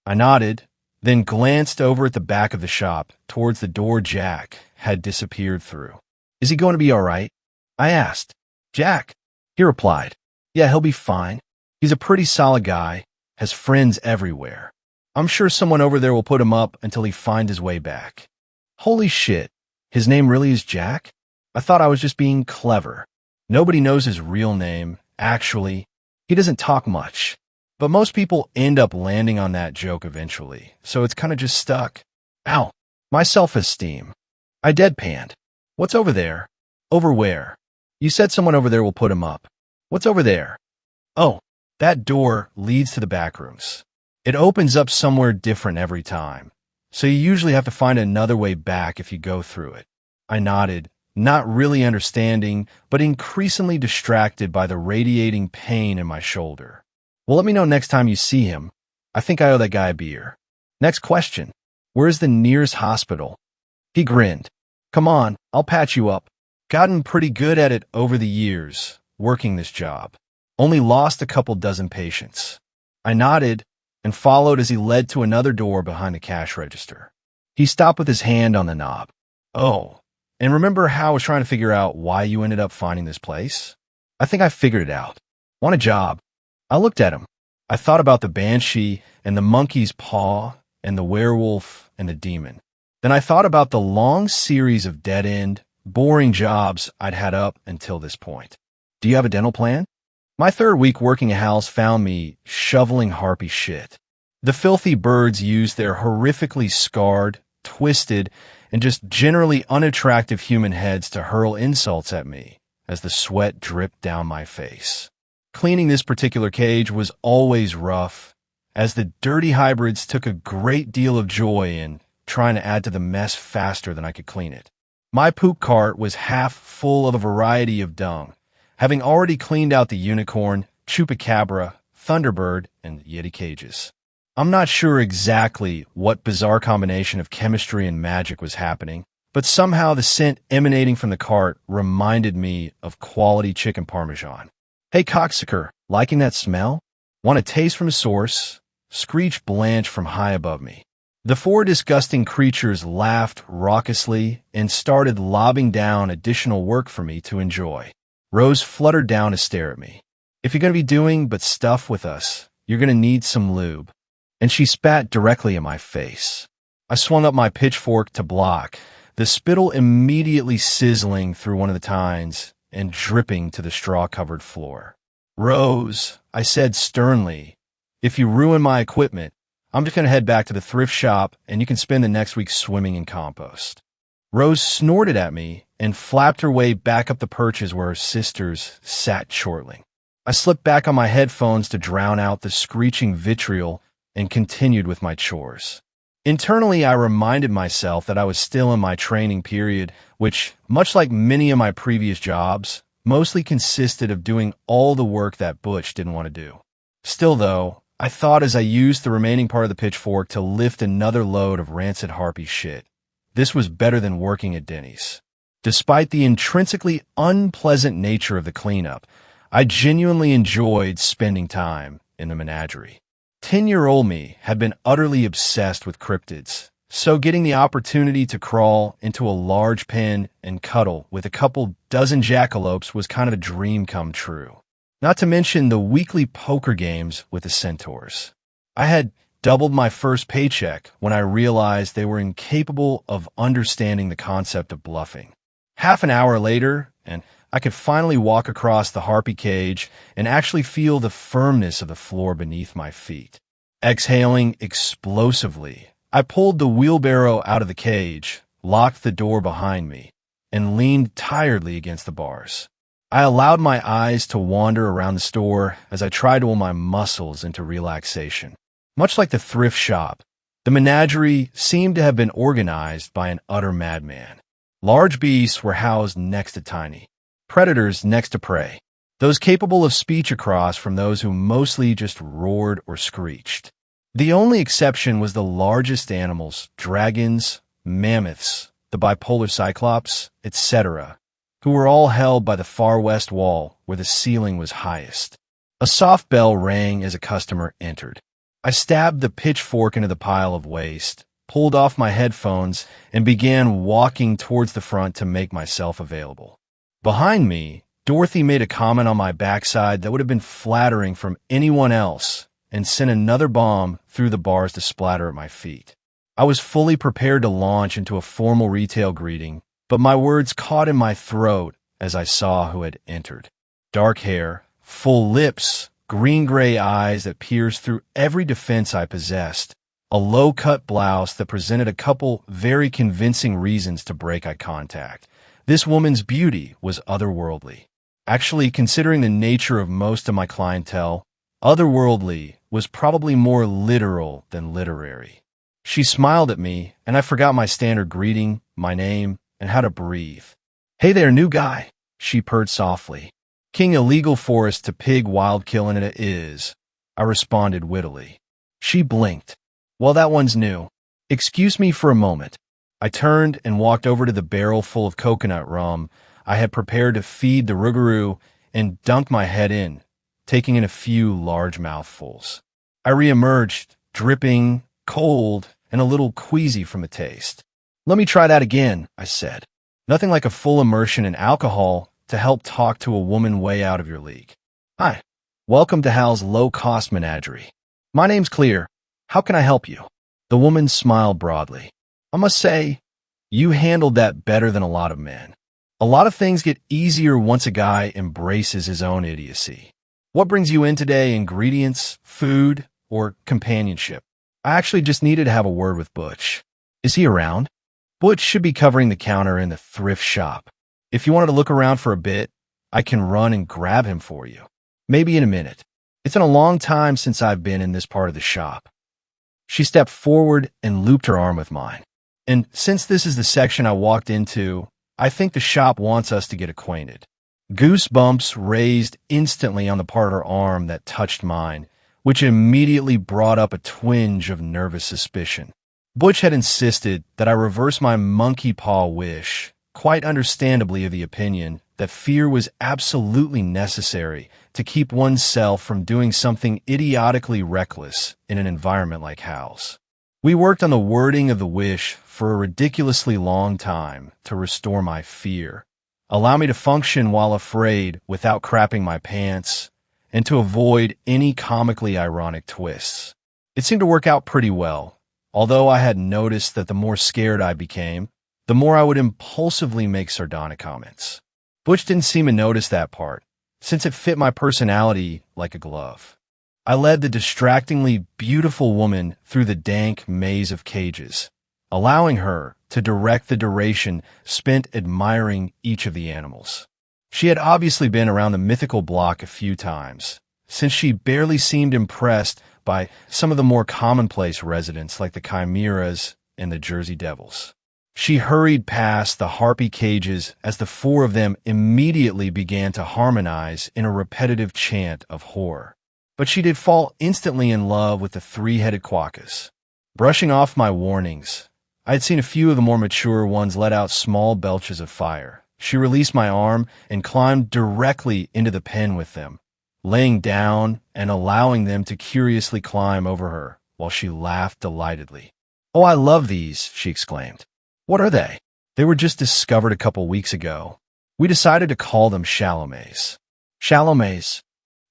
I nodded, then glanced over at the back of the shop towards the door Jack had disappeared through. Is he going to be all right? I asked. Jack? He replied. Yeah, he'll be fine. He's a pretty solid guy, has friends everywhere. I'm sure someone over there will put him up until he finds his way back. Holy shit, his name really is Jack? I thought I was just being clever. Nobody knows his real name, actually. He doesn't talk much. But most people end up landing on that joke eventually, so it's kind of just stuck. Ow, my self-esteem. I deadpanned. What's over there? Over where? You said someone over there will put him up. What's over there? Oh, that door leads to the back rooms. It opens up somewhere different every time, so you usually have to find another way back if you go through it. I nodded, not really understanding, but increasingly distracted by the radiating pain in my shoulder. Well, let me know next time you see him. I think I owe that guy a beer. Next question. Where's the nearest hospital? He grinned. Come on, I'll patch you up. Gotten pretty good at it over the years, working this job. Only lost a couple dozen patients. I nodded and followed as he led to another door behind the cash register. He stopped with his hand on the knob. Oh, and remember how I was trying to figure out why you ended up finding this place? I think I figured it out. Want a job? I looked at him. I thought about the banshee and the monkey's paw and the werewolf and the demon. Then I thought about the long series of dead-end, boring jobs I'd had up until this point. Do you have a dental plan? My third week working a house found me shoveling harpy shit. The filthy birds used their horrifically scarred, twisted, and just generally unattractive human heads to hurl insults at me as the sweat dripped down my face. Cleaning this particular cage was always rough, as the dirty hybrids took a great deal of joy in trying to add to the mess faster than I could clean it. My poop cart was half full of a variety of dung, having already cleaned out the unicorn, chupacabra, thunderbird, and yeti cages. I'm not sure exactly what bizarre combination of chemistry and magic was happening, but somehow the scent emanating from the cart reminded me of quality chicken parmesan. Hey, cocksucker, liking that smell? Want a taste from a source? Screeched Blanche from high above me. The four disgusting creatures laughed raucously and started lobbing down additional work for me to enjoy. Rose fluttered down to stare at me. If you're going to be doing but stuff with us, you're going to need some lube. And she spat directly at my face. I swung up my pitchfork to block, the spittle immediately sizzling through one of the tines and dripping to the straw-covered floor. Rose, I said sternly, if you ruin my equipment, I'm just going to head back to the thrift shop and you can spend the next week swimming in compost. Rose snorted at me and flapped her way back up the perches where her sisters sat chortling. I slipped back on my headphones to drown out the screeching vitriol and continued with my chores. Internally, I reminded myself that I was still in my training period, which, much like many of my previous jobs, mostly consisted of doing all the work that Butch didn't want to do. Still, though, I thought as I used the remaining part of the pitchfork to lift another load of rancid harpy shit. This was better than working at Denny's. Despite the intrinsically unpleasant nature of the cleanup, I genuinely enjoyed spending time in the menagerie. 10-year-old me had been utterly obsessed with cryptids, so getting the opportunity to crawl into a large pen and cuddle with a couple dozen jackalopes was kind of a dream come true. Not to mention the weekly poker games with the centaurs. I had doubled my first paycheck when I realized they were incapable of understanding the concept of bluffing. Half an hour later, and I could finally walk across the harpy cage and actually feel the firmness of the floor beneath my feet. Exhaling explosively, I pulled the wheelbarrow out of the cage, locked the door behind me, and leaned tiredly against the bars. I allowed my eyes to wander around the store as I tried to will my muscles into relaxation. Much like the thrift shop, the menagerie seemed to have been organized by an utter madman. Large beasts were housed next to tiny, predators next to prey, those capable of speech across from those who mostly just roared or screeched. The only exception was the largest animals, dragons, mammoths, the bipolar cyclops, etc., who were all held by the far west wall where the ceiling was highest. A soft bell rang as a customer entered. I stabbed the pitchfork into the pile of waste, pulled off my headphones, and began walking towards the front to make myself available. Behind me, Dorothy made a comment on my backside that would have been flattering from anyone else and sent another bomb through the bars to splatter at my feet. I was fully prepared to launch into a formal retail greeting, but my words caught in my throat as I saw who had entered. Dark hair, full lips, green-gray eyes that pierced through every defense I possessed, a low-cut blouse that presented a couple very convincing reasons to break eye contact. This woman's beauty was otherworldly. Actually, considering the nature of most of my clientele, otherworldly was probably more literal than literary. She smiled at me, and I forgot my standard greeting, my name, and how to breathe. "Hey there, new guy," she purred softly. "King illegal forest to pig wild killing it is," I responded wittily. She blinked. "Well, that one's new. Excuse me for a moment." I turned and walked over to the barrel full of coconut rum I had prepared to feed the rougarou and dunked my head in, taking in a few large mouthfuls. I reemerged, dripping, cold, and a little queasy from the taste. "Let me try that again," I said. Nothing like a full immersion in alcohol to help talk to a woman way out of your league. "Hi, welcome to Hal's low-cost menagerie. My name's Clear. How can I help you?" The woman smiled broadly. "I must say, you handled that better than a lot of men. A lot of things get easier once a guy embraces his own idiocy. What brings you in today? Ingredients, food, or companionship?" I actually just needed to have a word with Butch. "Is he around?" Butch should be covering the counter in the thrift shop. If you wanted to look around for a bit, I can run and grab him for you. Maybe in a minute. It's been a long time since I've been in this part of the shop. She stepped forward and looped her arm with mine. And since this is the section I walked into, I think the shop wants us to get acquainted. Goosebumps raised instantly on the part of her arm that touched mine, which immediately brought up a twinge of nervous suspicion. Butch had insisted that I reverse my monkey paw wish, quite understandably of the opinion that fear was absolutely necessary to keep oneself from doing something idiotically reckless in an environment like Hal's. We worked on the wording of the wish for a ridiculously long time to restore my fear, allow me to function while afraid without crapping my pants, and to avoid any comically ironic twists. It seemed to work out pretty well, although I had noticed that the more scared I became, the more I would impulsively make sardonic comments. Butch didn't seem to notice that part, since it fit my personality like a glove. I led the distractingly beautiful woman through the dank maze of cages, allowing her to direct the duration spent admiring each of the animals. She had obviously been around the mythical block a few times, since she barely seemed impressed by some of the more commonplace residents like the chimeras and the Jersey Devils. She hurried past the harpy cages as the four of them immediately began to harmonize in a repetitive chant of horror. But she did fall instantly in love with the three-headed quokkas. Brushing off my warnings, I had seen a few of the more mature ones let out small belches of fire. She released my arm and climbed directly into the pen with them, laying down and allowing them to curiously climb over her while she laughed delightedly. "Oh, I love these," she exclaimed. "What are they?" "They were just discovered a couple weeks ago. We decided to call them Chalames." "Chalames?"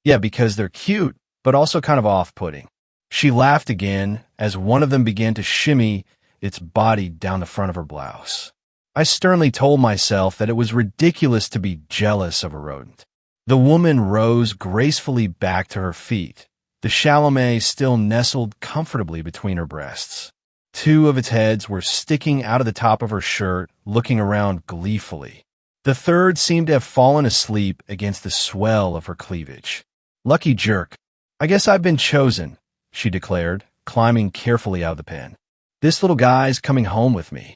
"Yeah, because they're cute, but also kind of off-putting." She laughed again as one of them began to shimmy its body down the front of her blouse. I sternly told myself that it was ridiculous to be jealous of a rodent. The woman rose gracefully back to her feet, the Chalamet still nestled comfortably between her breasts. Two of its heads were sticking out of the top of her shirt, looking around gleefully. The third seemed to have fallen asleep against the swell of her cleavage. "Lucky jerk. I guess I've been chosen," she declared, climbing carefully out of the pen. "This little guy's coming home with me."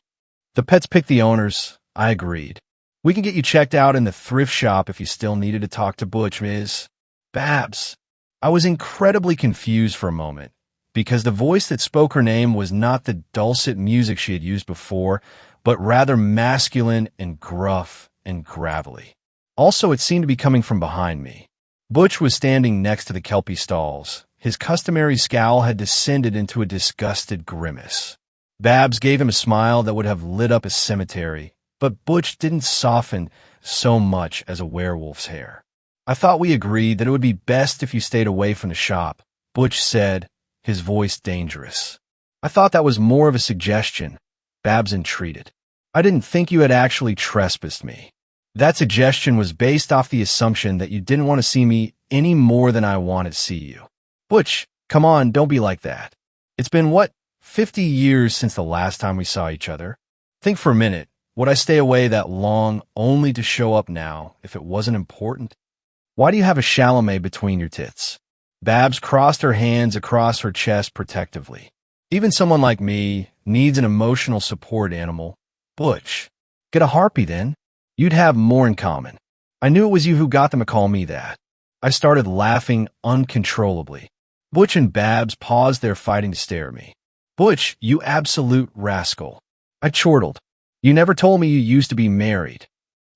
The pets picked the owners, I agreed. We can get you checked out in the thrift shop if you still needed to talk to Butch, Ms. Babs. I was incredibly confused for a moment, because the voice that spoke her name was not the dulcet music she had used before, but rather masculine and gruff and gravelly. Also, it seemed to be coming from behind me. Butch was standing next to the Kelpie stalls. His customary scowl had descended into a disgusted grimace. Babs gave him a smile that would have lit up a cemetery, but Butch didn't soften so much as a werewolf's hair. I thought we agreed that it would be best if you stayed away from the shop, Butch said, his voice dangerous. I thought that was more of a suggestion. Babs entreated. I didn't think you had actually trespassed me. That suggestion was based off the assumption that you didn't want to see me any more than I wanted to see you. Butch, come on, don't be like that. It's been, 50 years since the last time we saw each other? Think for a minute. Would I stay away that long only to show up now if it wasn't important? Why do you have a Chalamet between your tits? Babs crossed her hands across her chest protectively. Even someone like me needs an emotional support animal. Butch, get a harpy then. You'd have more in common. I knew it was you who got them to call me that. I started laughing uncontrollably. Butch and Babs paused their fighting to stare at me. Butch, you absolute rascal. I chortled. You never told me you used to be married.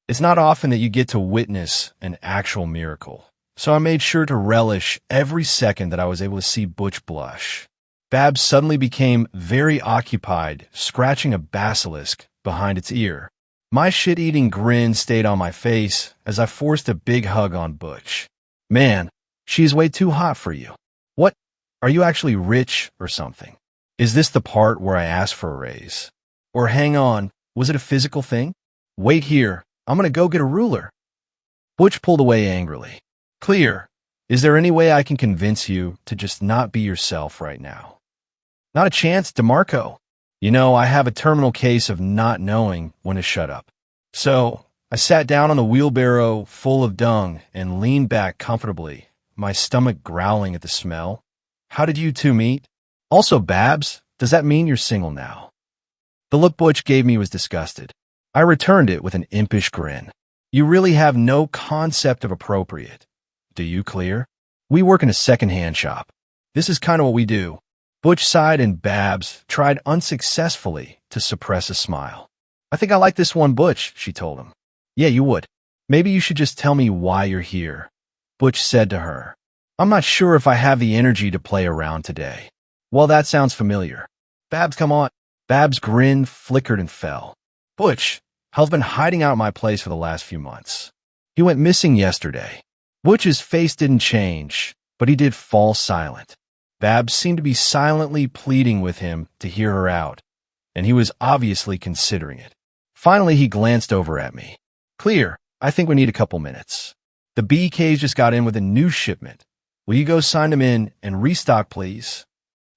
It's not often that you get to witness an actual miracle, so I made sure to relish every second that I was able to see Butch blush. Babs suddenly became very occupied, scratching a basilisk behind its ear. My shit-eating grin stayed on my face as I forced a big hug on Butch. Man, she's way too hot for you. What? Are you actually rich or something? Is this the part where I asked for a raise? Or hang on, was it a physical thing? Wait here, I'm gonna go get a ruler. Butch pulled away angrily. Clear. Is there any way I can convince you to just not be yourself right now? Not a chance, DeMarco. You know, I have a terminal case of not knowing when to shut up. So, I sat down on the wheelbarrow full of dung and leaned back comfortably, my stomach growling at the smell. How did you two meet? Also, Babs, does that mean you're single now? The look Butch gave me was disgusted. I returned it with an impish grin. You really have no concept of appropriate. Do you, Clear? We work in a second-hand shop. This is kind of what we do. Butch sighed and Babs tried unsuccessfully to suppress a smile. I think I like this one, Butch, she told him. Yeah, you would. Maybe you should just tell me why you're here, Butch said to her. I'm not sure if I have the energy to play around today. Well, that sounds familiar. Babs, come on. Babs' grin flickered and fell. Butch, Hal's been hiding out at my place for the last few months. He went missing yesterday. Butch's face didn't change, but he did fall silent. Babs seemed to be silently pleading with him to hear her out, and he was obviously considering it. Finally, he glanced over at me. Clear, I think we need a couple minutes. The BKs just got in with a new shipment. Will you go sign them in and restock, please?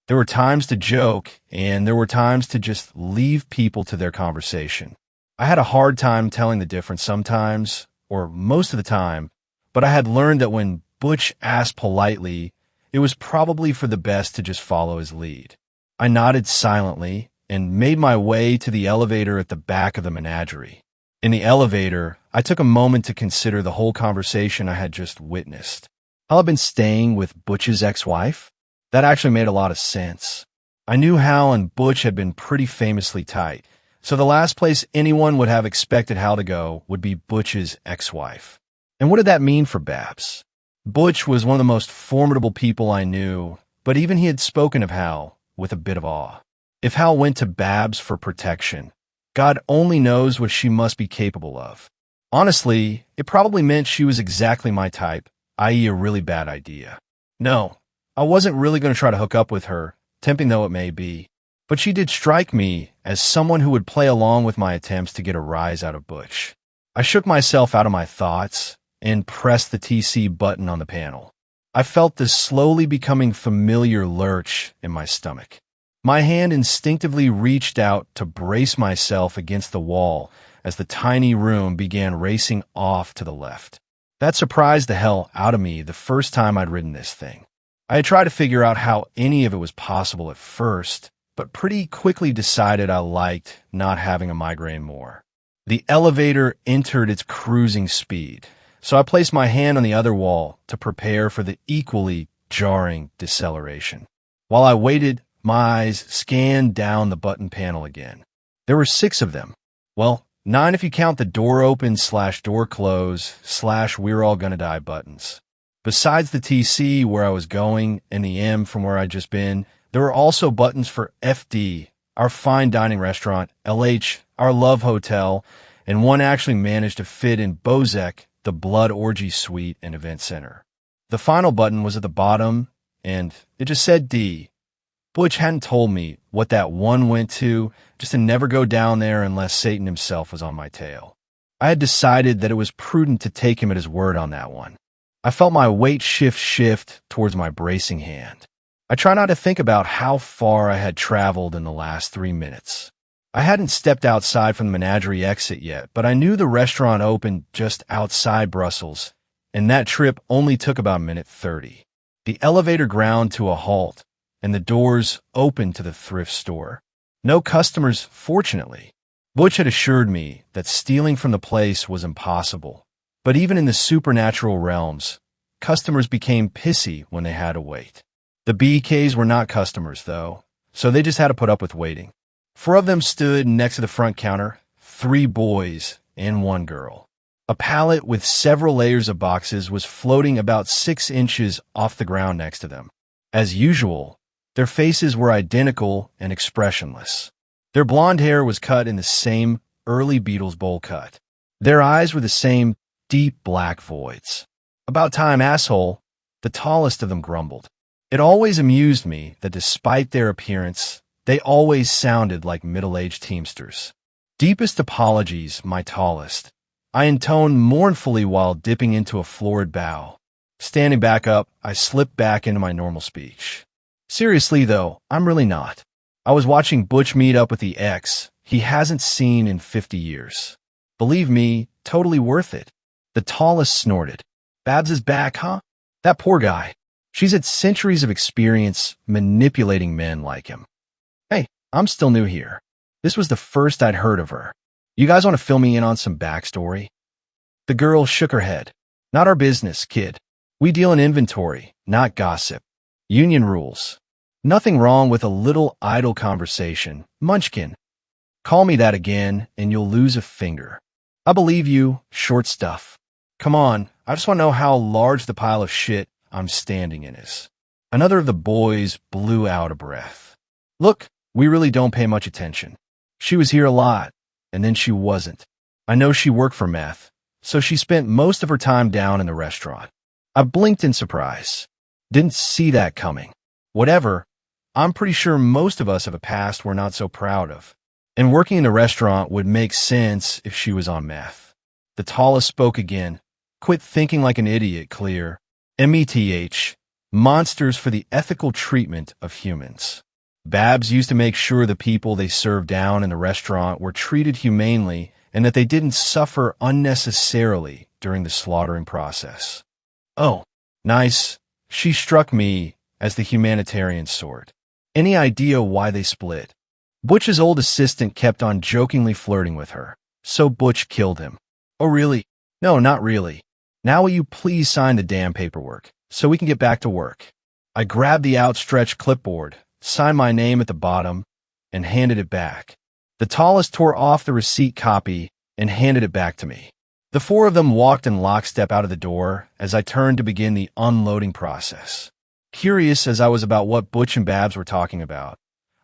There were times to joke, and there were times to just leave people to their conversation. I had a hard time telling the difference sometimes, or most of the time, but I had learned that when Butch asked politely, it was probably for the best to just follow his lead. I nodded silently and made my way to the elevator at the back of the menagerie. In the elevator, I took a moment to consider the whole conversation I had just witnessed. Hal had been staying with Butch's ex-wife? That actually made a lot of sense. I knew Hal and Butch had been pretty famously tight, so the last place anyone would have expected Hal to go would be Butch's ex-wife. And what did that mean for Babs? Butch was one of the most formidable people I knew, but even he had spoken of Hal with a bit of awe. If Hal went to Babs for protection, God only knows what she must be capable of. Honestly, it probably meant she was exactly my type, i.e. a really bad idea. No, I wasn't really going to try to hook up with her, tempting though it may be, but she did strike me as someone who would play along with my attempts to get a rise out of Butch. I shook myself out of my thoughts and pressed the TC button on the panel. I felt this slowly becoming familiar lurch in my stomach. My hand instinctively reached out to brace myself against the wall as the tiny room began racing off to the left. That surprised the hell out of me the first time I'd ridden this thing. I had tried to figure out how any of it was possible at first, but pretty quickly decided I liked not having a migraine more. The elevator entered its cruising speed, so I placed my hand on the other wall to prepare for the equally jarring deceleration. While I waited, my eyes scanned down the button panel again. There were 6 of them. Well, 9 if you count the door open / door close / we're all gonna die buttons. Besides the TC where I was going and the M from where I'd just been, there were also buttons for FD, our fine dining restaurant, LH, our love hotel, and one actually managed to fit in Bozek, the blood orgy suite and event center. The final button was at the bottom, and it just said D. Butch hadn't told me what that one went to, just to never go down there unless Satan himself was on my tail. I had decided that it was prudent to take him at his word on that one. I felt my weight shift towards my bracing hand. I try not to think about how far I had traveled in the last 3 minutes. I hadn't stepped outside from the menagerie exit yet, but I knew the restaurant opened just outside Brussels, and that trip only took about a minute 30. The elevator ground to a halt, and the doors opened to the thrift store. No customers, fortunately. Butch had assured me that stealing from the place was impossible, but even in the supernatural realms, customers became pissy when they had to wait. The BKs were not customers, though, so they just had to put up with waiting. 4 of them stood next to the front counter, 3 boys and 1 girl. A pallet with several layers of boxes was floating about 6 inches off the ground next to them. As usual, their faces were identical and expressionless. Their blonde hair was cut in the same early Beatles bowl cut. Their eyes were the same deep black voids. "About time, asshole," the tallest of them grumbled. It always amused me that despite their appearance, they always sounded like middle-aged teamsters. "Deepest apologies, my tallest," I intoned mournfully while dipping into a florid bow. Standing back up, I slipped back into my normal speech. "Seriously, though, I'm really not. I was watching Butch meet up with the ex he hasn't seen in 50 years. Believe me, totally worth it." The tallest snorted. "Babs is back, huh? That poor guy. She's had centuries of experience manipulating men like him." "Hey, I'm still new here." This was the first I'd heard of her. "You guys want to fill me in on some backstory?" The girl shook her head. "Not our business, kid. We deal in inventory, not gossip. Union rules. Nothing wrong with a little idle conversation, munchkin. Call me that again, and you'll lose a finger. I believe you, short stuff. Come on, I just want to know how large the pile of shit I'm standing in is." Another of the boys blew out a breath. "Look, we really don't pay much attention. She was here a lot, and then she wasn't. I know she worked for meth, so she spent most of her time down in the restaurant." I blinked in surprise. Didn't see that coming. Whatever, I'm pretty sure most of us have a past we're not so proud of. And working in the restaurant would make sense if she was on meth. The tallest spoke again. "Quit thinking like an idiot, Clear. METH, monsters for the ethical treatment of humans." Babs used to make sure the people they served down in the restaurant were treated humanely and that they didn't suffer unnecessarily during the slaughtering process. "Oh, nice." She struck me as the humanitarian sort. Any idea why they split? Butch's old assistant kept on jokingly flirting with her, so Butch killed him. "Oh, really?" "No, not really. Now will you please sign the damn paperwork, so we can get back to work." I grabbed the outstretched clipboard, signed my name at the bottom, and handed it back. The tallest tore off the receipt copy and handed it back to me. The 4 of them walked in lockstep out of the door as I turned to begin the unloading process. Curious as I was about what Butch and Babs were talking about,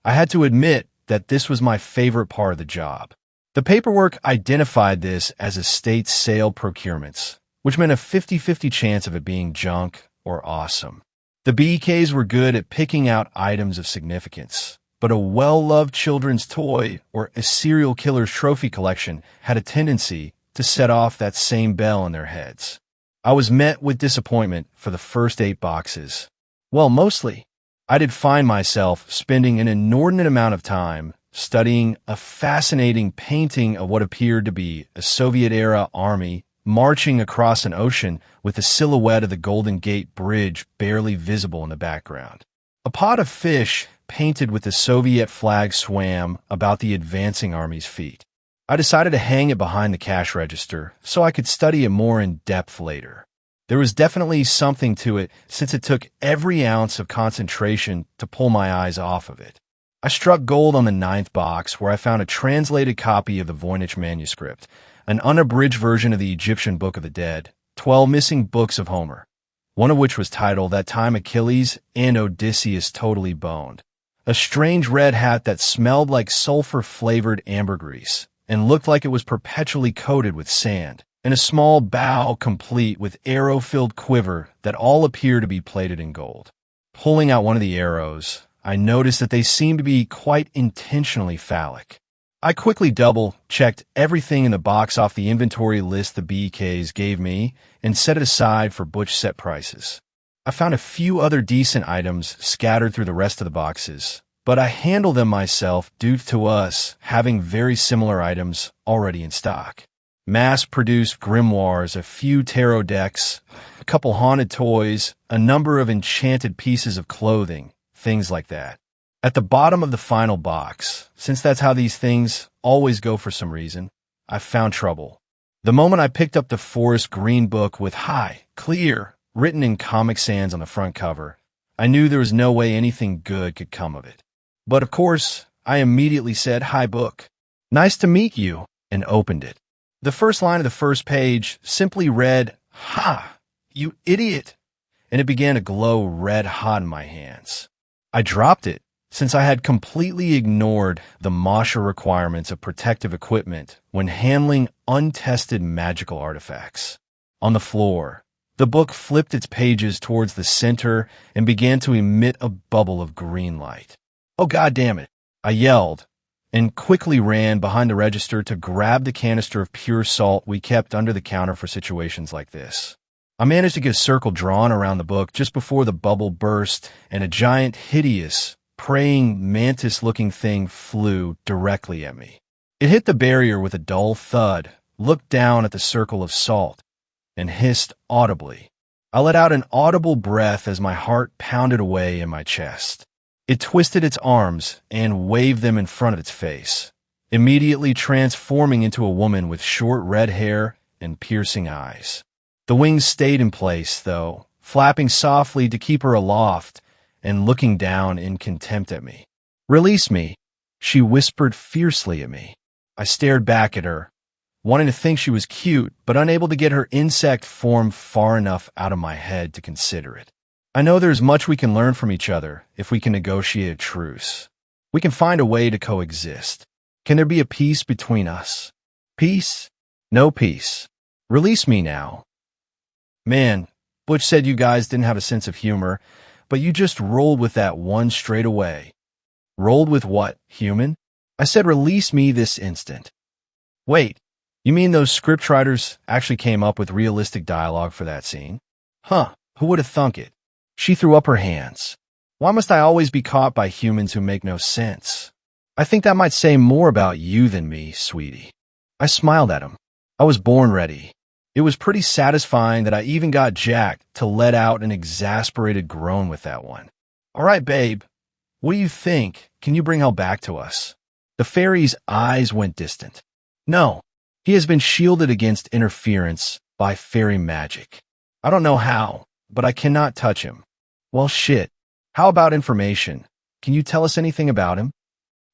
I had to admit that this was my favorite part of the job. The paperwork identified this as estate sale procurements, which meant a 50-50 chance of it being junk or awesome. The BKs were good at picking out items of significance, but a well-loved children's toy or a serial killer's trophy collection had a tendency to set off that same bell in their heads. I was met with disappointment for the first 8 boxes. Well, mostly. I did find myself spending an inordinate amount of time studying a fascinating painting of what appeared to be a Soviet-era army marching across an ocean with the silhouette of the Golden Gate Bridge barely visible in the background. A pot of fish painted with the Soviet flag swam about the advancing army's feet. I decided to hang it behind the cash register so I could study it more in depth later. There was definitely something to it since it took every ounce of concentration to pull my eyes off of it. I struck gold on the 9th box where I found a translated copy of the Voynich manuscript, an unabridged version of the Egyptian Book of the Dead, 12 missing books of Homer, one of which was titled That Time Achilles and Odysseus Totally Boned, a strange red hat that smelled like sulfur-flavored ambergris and looked like it was perpetually coated with sand, and a small bow complete with arrow-filled quiver that all appear to be plated in gold. Pulling out one of the arrows, I noticed that they seemed to be quite intentionally phallic. I quickly double-checked everything in the box off the inventory list the BKs gave me and set it aside for butch set prices. I found a few other decent items scattered through the rest of the boxes, but I handled them myself due to us having very similar items already in stock. Mass-produced grimoires, a few tarot decks, a couple haunted toys, a number of enchanted pieces of clothing, things like that. At the bottom of the final box, since that's how these things always go for some reason, I found trouble. The moment I picked up the forest green book with "Hi, Clear" written in Comic Sans on the front cover, I knew there was no way anything good could come of it. But of course, I immediately said, "Hi, book. Nice to meet you," and opened it. The first line of the first page simply read, "Ha, you idiot," and it began to glow red hot in my hands. I dropped it, since I had completely ignored the MOSHA requirements of protective equipment when handling untested magical artifacts. On the floor, the book flipped its pages towards the center and began to emit a bubble of green light. "Oh, God damn it," I yelled, and quickly ran behind the register to grab the canister of pure salt we kept under the counter for situations like this. I managed to get a circle drawn around the book just before the bubble burst and a giant, hideous, praying mantis-looking thing flew directly at me. It hit the barrier with a dull thud, looked down at the circle of salt, and hissed audibly. I let out an audible breath as my heart pounded away in my chest. It twisted its arms and waved them in front of its face, immediately transforming into a woman with short red hair and piercing eyes. The wings stayed in place, though, flapping softly to keep her aloft and looking down in contempt at me. "Release me," she whispered fiercely at me. I stared back at her, wanting to think she was cute, but unable to get her insect form far enough out of my head to consider it. I know there's much we can learn from each other if we can negotiate a truce. We can find a way to coexist. Can there be a peace between us? Peace? No peace. Release me now. Man, Butch said you guys didn't have a sense of humor, but you just rolled with that one straight away. Rolled with what, human? I said release me this instant. Wait, you mean those scriptwriters actually came up with realistic dialogue for that scene? Huh, who would have thunk it? She threw up her hands. Why must I always be caught by humans who make no sense? I think that might say more about you than me, sweetie. I smiled at him. I was born ready. It was pretty satisfying that I even got Jack to let out an exasperated groan with that one. All right, babe. What do you think? Can you bring hell back to us? The fairy's eyes went distant. No, he has been shielded against interference by fairy magic. I don't know how, but I cannot touch him. Well, shit. How about information? Can you tell us anything about him?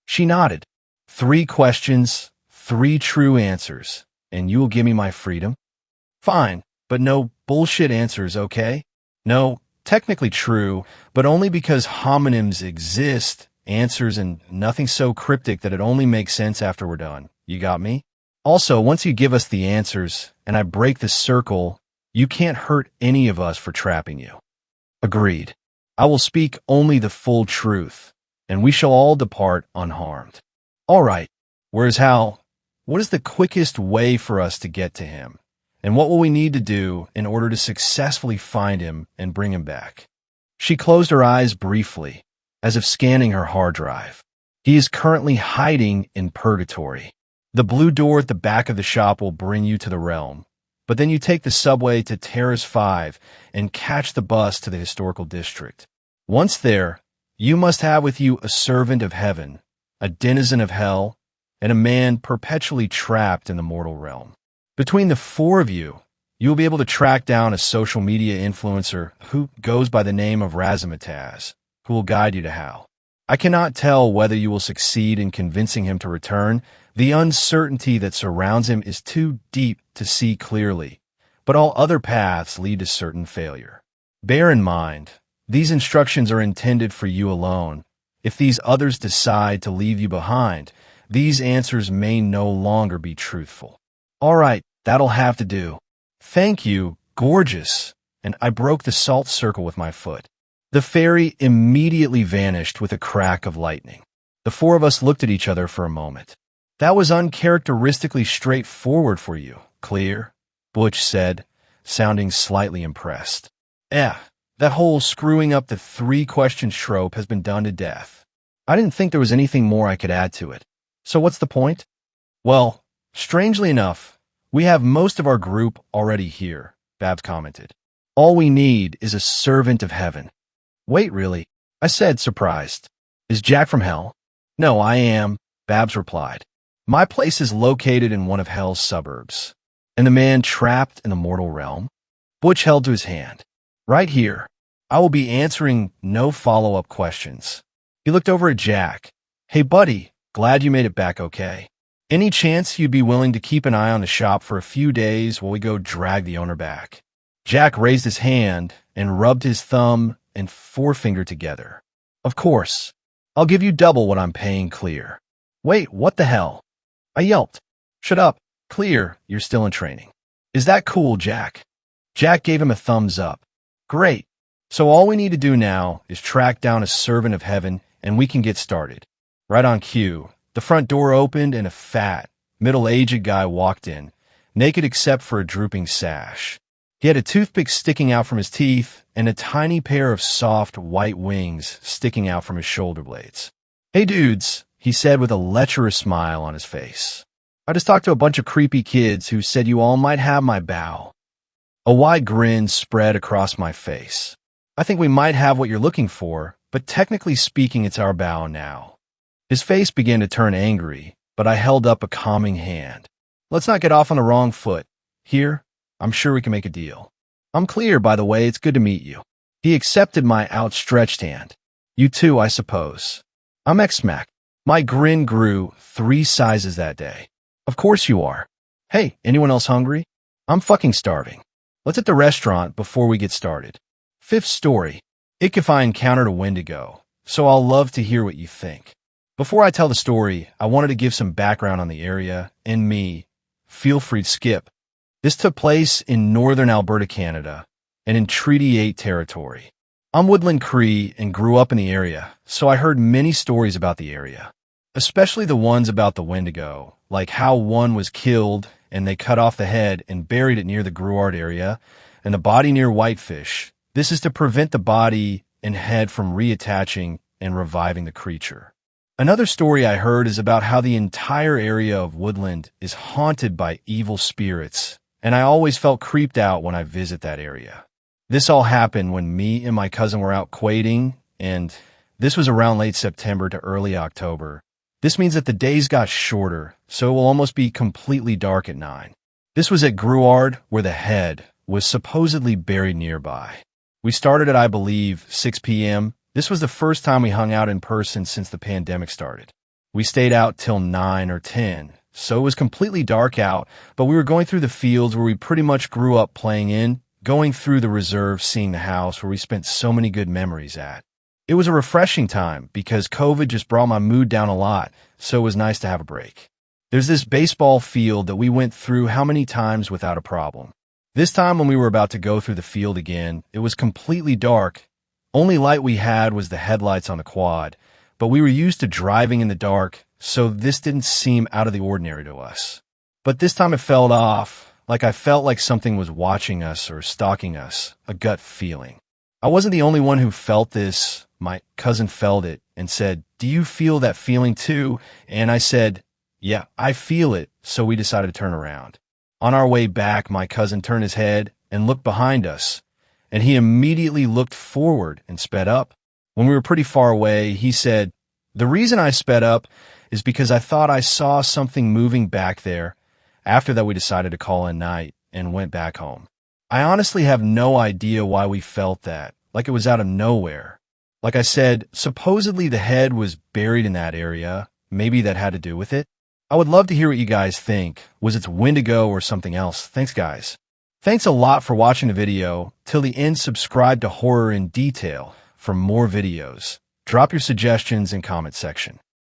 She nodded. 3 questions, 3 true answers, and you will give me my freedom? Fine, but no bullshit answers, okay? No, technically true, but only because homonyms exist, answers, and nothing so cryptic that it only makes sense after we're done. You got me? Also, once you give us the answers, and I break the circle, you can't hurt any of us for trapping you. Agreed. I will speak only the full truth, and we shall all depart unharmed. All right, where's Hal? What is the quickest way for us to get to him? And what will we need to do in order to successfully find him and bring him back? She closed her eyes briefly, as if scanning her hard drive. He is currently hiding in purgatory. The blue door at the back of the shop will bring you to the realm, but then you take the subway to Terrace 5 and catch the bus to the historical district. Once there, you must have with you a servant of heaven, a denizen of hell, and a man perpetually trapped in the mortal realm. Between the four of you, you will be able to track down a social media influencer who goes by the name of Razzmatazz, who will guide you to hell. I cannot tell whether you will succeed in convincing him to return. The uncertainty that surrounds him is too deep to see clearly, but all other paths lead to certain failure. Bear in mind, these instructions are intended for you alone. If these others decide to leave you behind, these answers may no longer be truthful. All right, that'll have to do. Thank you, gorgeous. And I broke the salt circle with my foot. The fairy immediately vanished with a crack of lightning. The four of us looked at each other for a moment. That was uncharacteristically straightforward for you, Clear, Butch said, sounding slightly impressed. That whole screwing up the 3 questions trope has been done to death. I didn't think there was anything more I could add to it. So what's the point? Well, strangely enough, we have most of our group already here, Babs commented. All we need is a servant of heaven. Wait, really? I said, surprised. Is Jack from hell? No, I am, Babs replied. My place is located in one of hell's suburbs. And the man trapped in the mortal realm? Butch held to his hand. Right here. I will be answering no follow-up questions. He looked over at Jack. Hey, buddy, glad you made it back okay. Any chance you'd be willing to keep an eye on the shop for a few days while we go drag the owner back? Jack raised his hand and rubbed his thumb and forefinger together. Of course. I'll give you double what I'm paying Clear. Wait, what the hell? I yelped. Shut up. Clear, you're still in training. Is that cool, Jack? Jack gave him a thumbs up. Great. So all we need to do now is track down a servant of heaven and we can get started. Right on cue, the front door opened and a fat, middle-aged guy walked in, naked except for a drooping sash. He had a toothpick sticking out from his teeth and a tiny pair of soft white wings sticking out from his shoulder blades. Hey dudes, he said with a lecherous smile on his face. I just talked to a bunch of creepy kids who said you all might have my bow. A wide grin spread across my face. I think we might have what you're looking for, but technically speaking, it's our bow now. His face began to turn angry, but I held up a calming hand. Let's not get off on the wrong foot. Here, I'm sure we can make a deal. I'm Clear, by the way. It's good to meet you. He accepted my outstretched hand. You too, I suppose. I'm X-Mac. My grin grew 3 sizes that day. Of course you are. Hey, anyone else hungry? I'm fucking starving. Let's hit the restaurant before we get started. 5th story. If I encountered a Wendigo, so I'll love to hear what you think. Before I tell the story, I wanted to give some background on the area and me. Feel free to skip. This took place in northern Alberta, Canada, and in Treaty 8 territory. I'm Woodland Cree and grew up in the area, so I heard many stories about the area, especially the ones about the Wendigo, like how one was killed and they cut off the head and buried it near the Gruard area, and the body near Whitefish. This is to prevent the body and head from reattaching and reviving the creature. Another story I heard is about how the entire area of Woodland is haunted by evil spirits, and I always felt creeped out when I visit that area. This all happened when me and my cousin were out quaiding, and this was around late September to early October. This means that the days got shorter, so it will almost be completely dark at 9. This was at Gruard, where the head was supposedly buried nearby. We started at, I believe, 6 p.m. This was the first time we hung out in person since the pandemic started. We stayed out till 9 or 10, so it was completely dark out, but we were going through the fields where we pretty much grew up playing in, going through the reserve, seeing the house where we spent so many good memories at. It was a refreshing time because COVID just brought my mood down a lot, so it was nice to have a break. There's this baseball field that we went through how many times without a problem. This time when we were about to go through the field again, it was completely dark. Only light we had was the headlights on the quad, but we were used to driving in the dark, so this didn't seem out of the ordinary to us. But this time it felt off, like I felt like something was watching us or stalking us, a gut feeling. I wasn't the only one who felt this. My cousin felt it and said, "Do you feel that feeling too?" And I said, "Yeah, I feel it," so we decided to turn around. On our way back, my cousin turned his head and looked behind us, and he immediately looked forward and sped up. When we were pretty far away, he said, "The reason I sped up is because I thought I saw something moving back there. After that, we decided to call it a night and went back home. I honestly have no idea why we felt that, like it was out of nowhere. Like I said, supposedly the head was buried in that area. Maybe that had to do with it. I would love to hear what you guys think. Was it Wendigo or something else? Thanks, guys. Thanks a lot for watching the video. Till the end, subscribe to Horror in Detail for more videos. Drop your suggestions in comment section.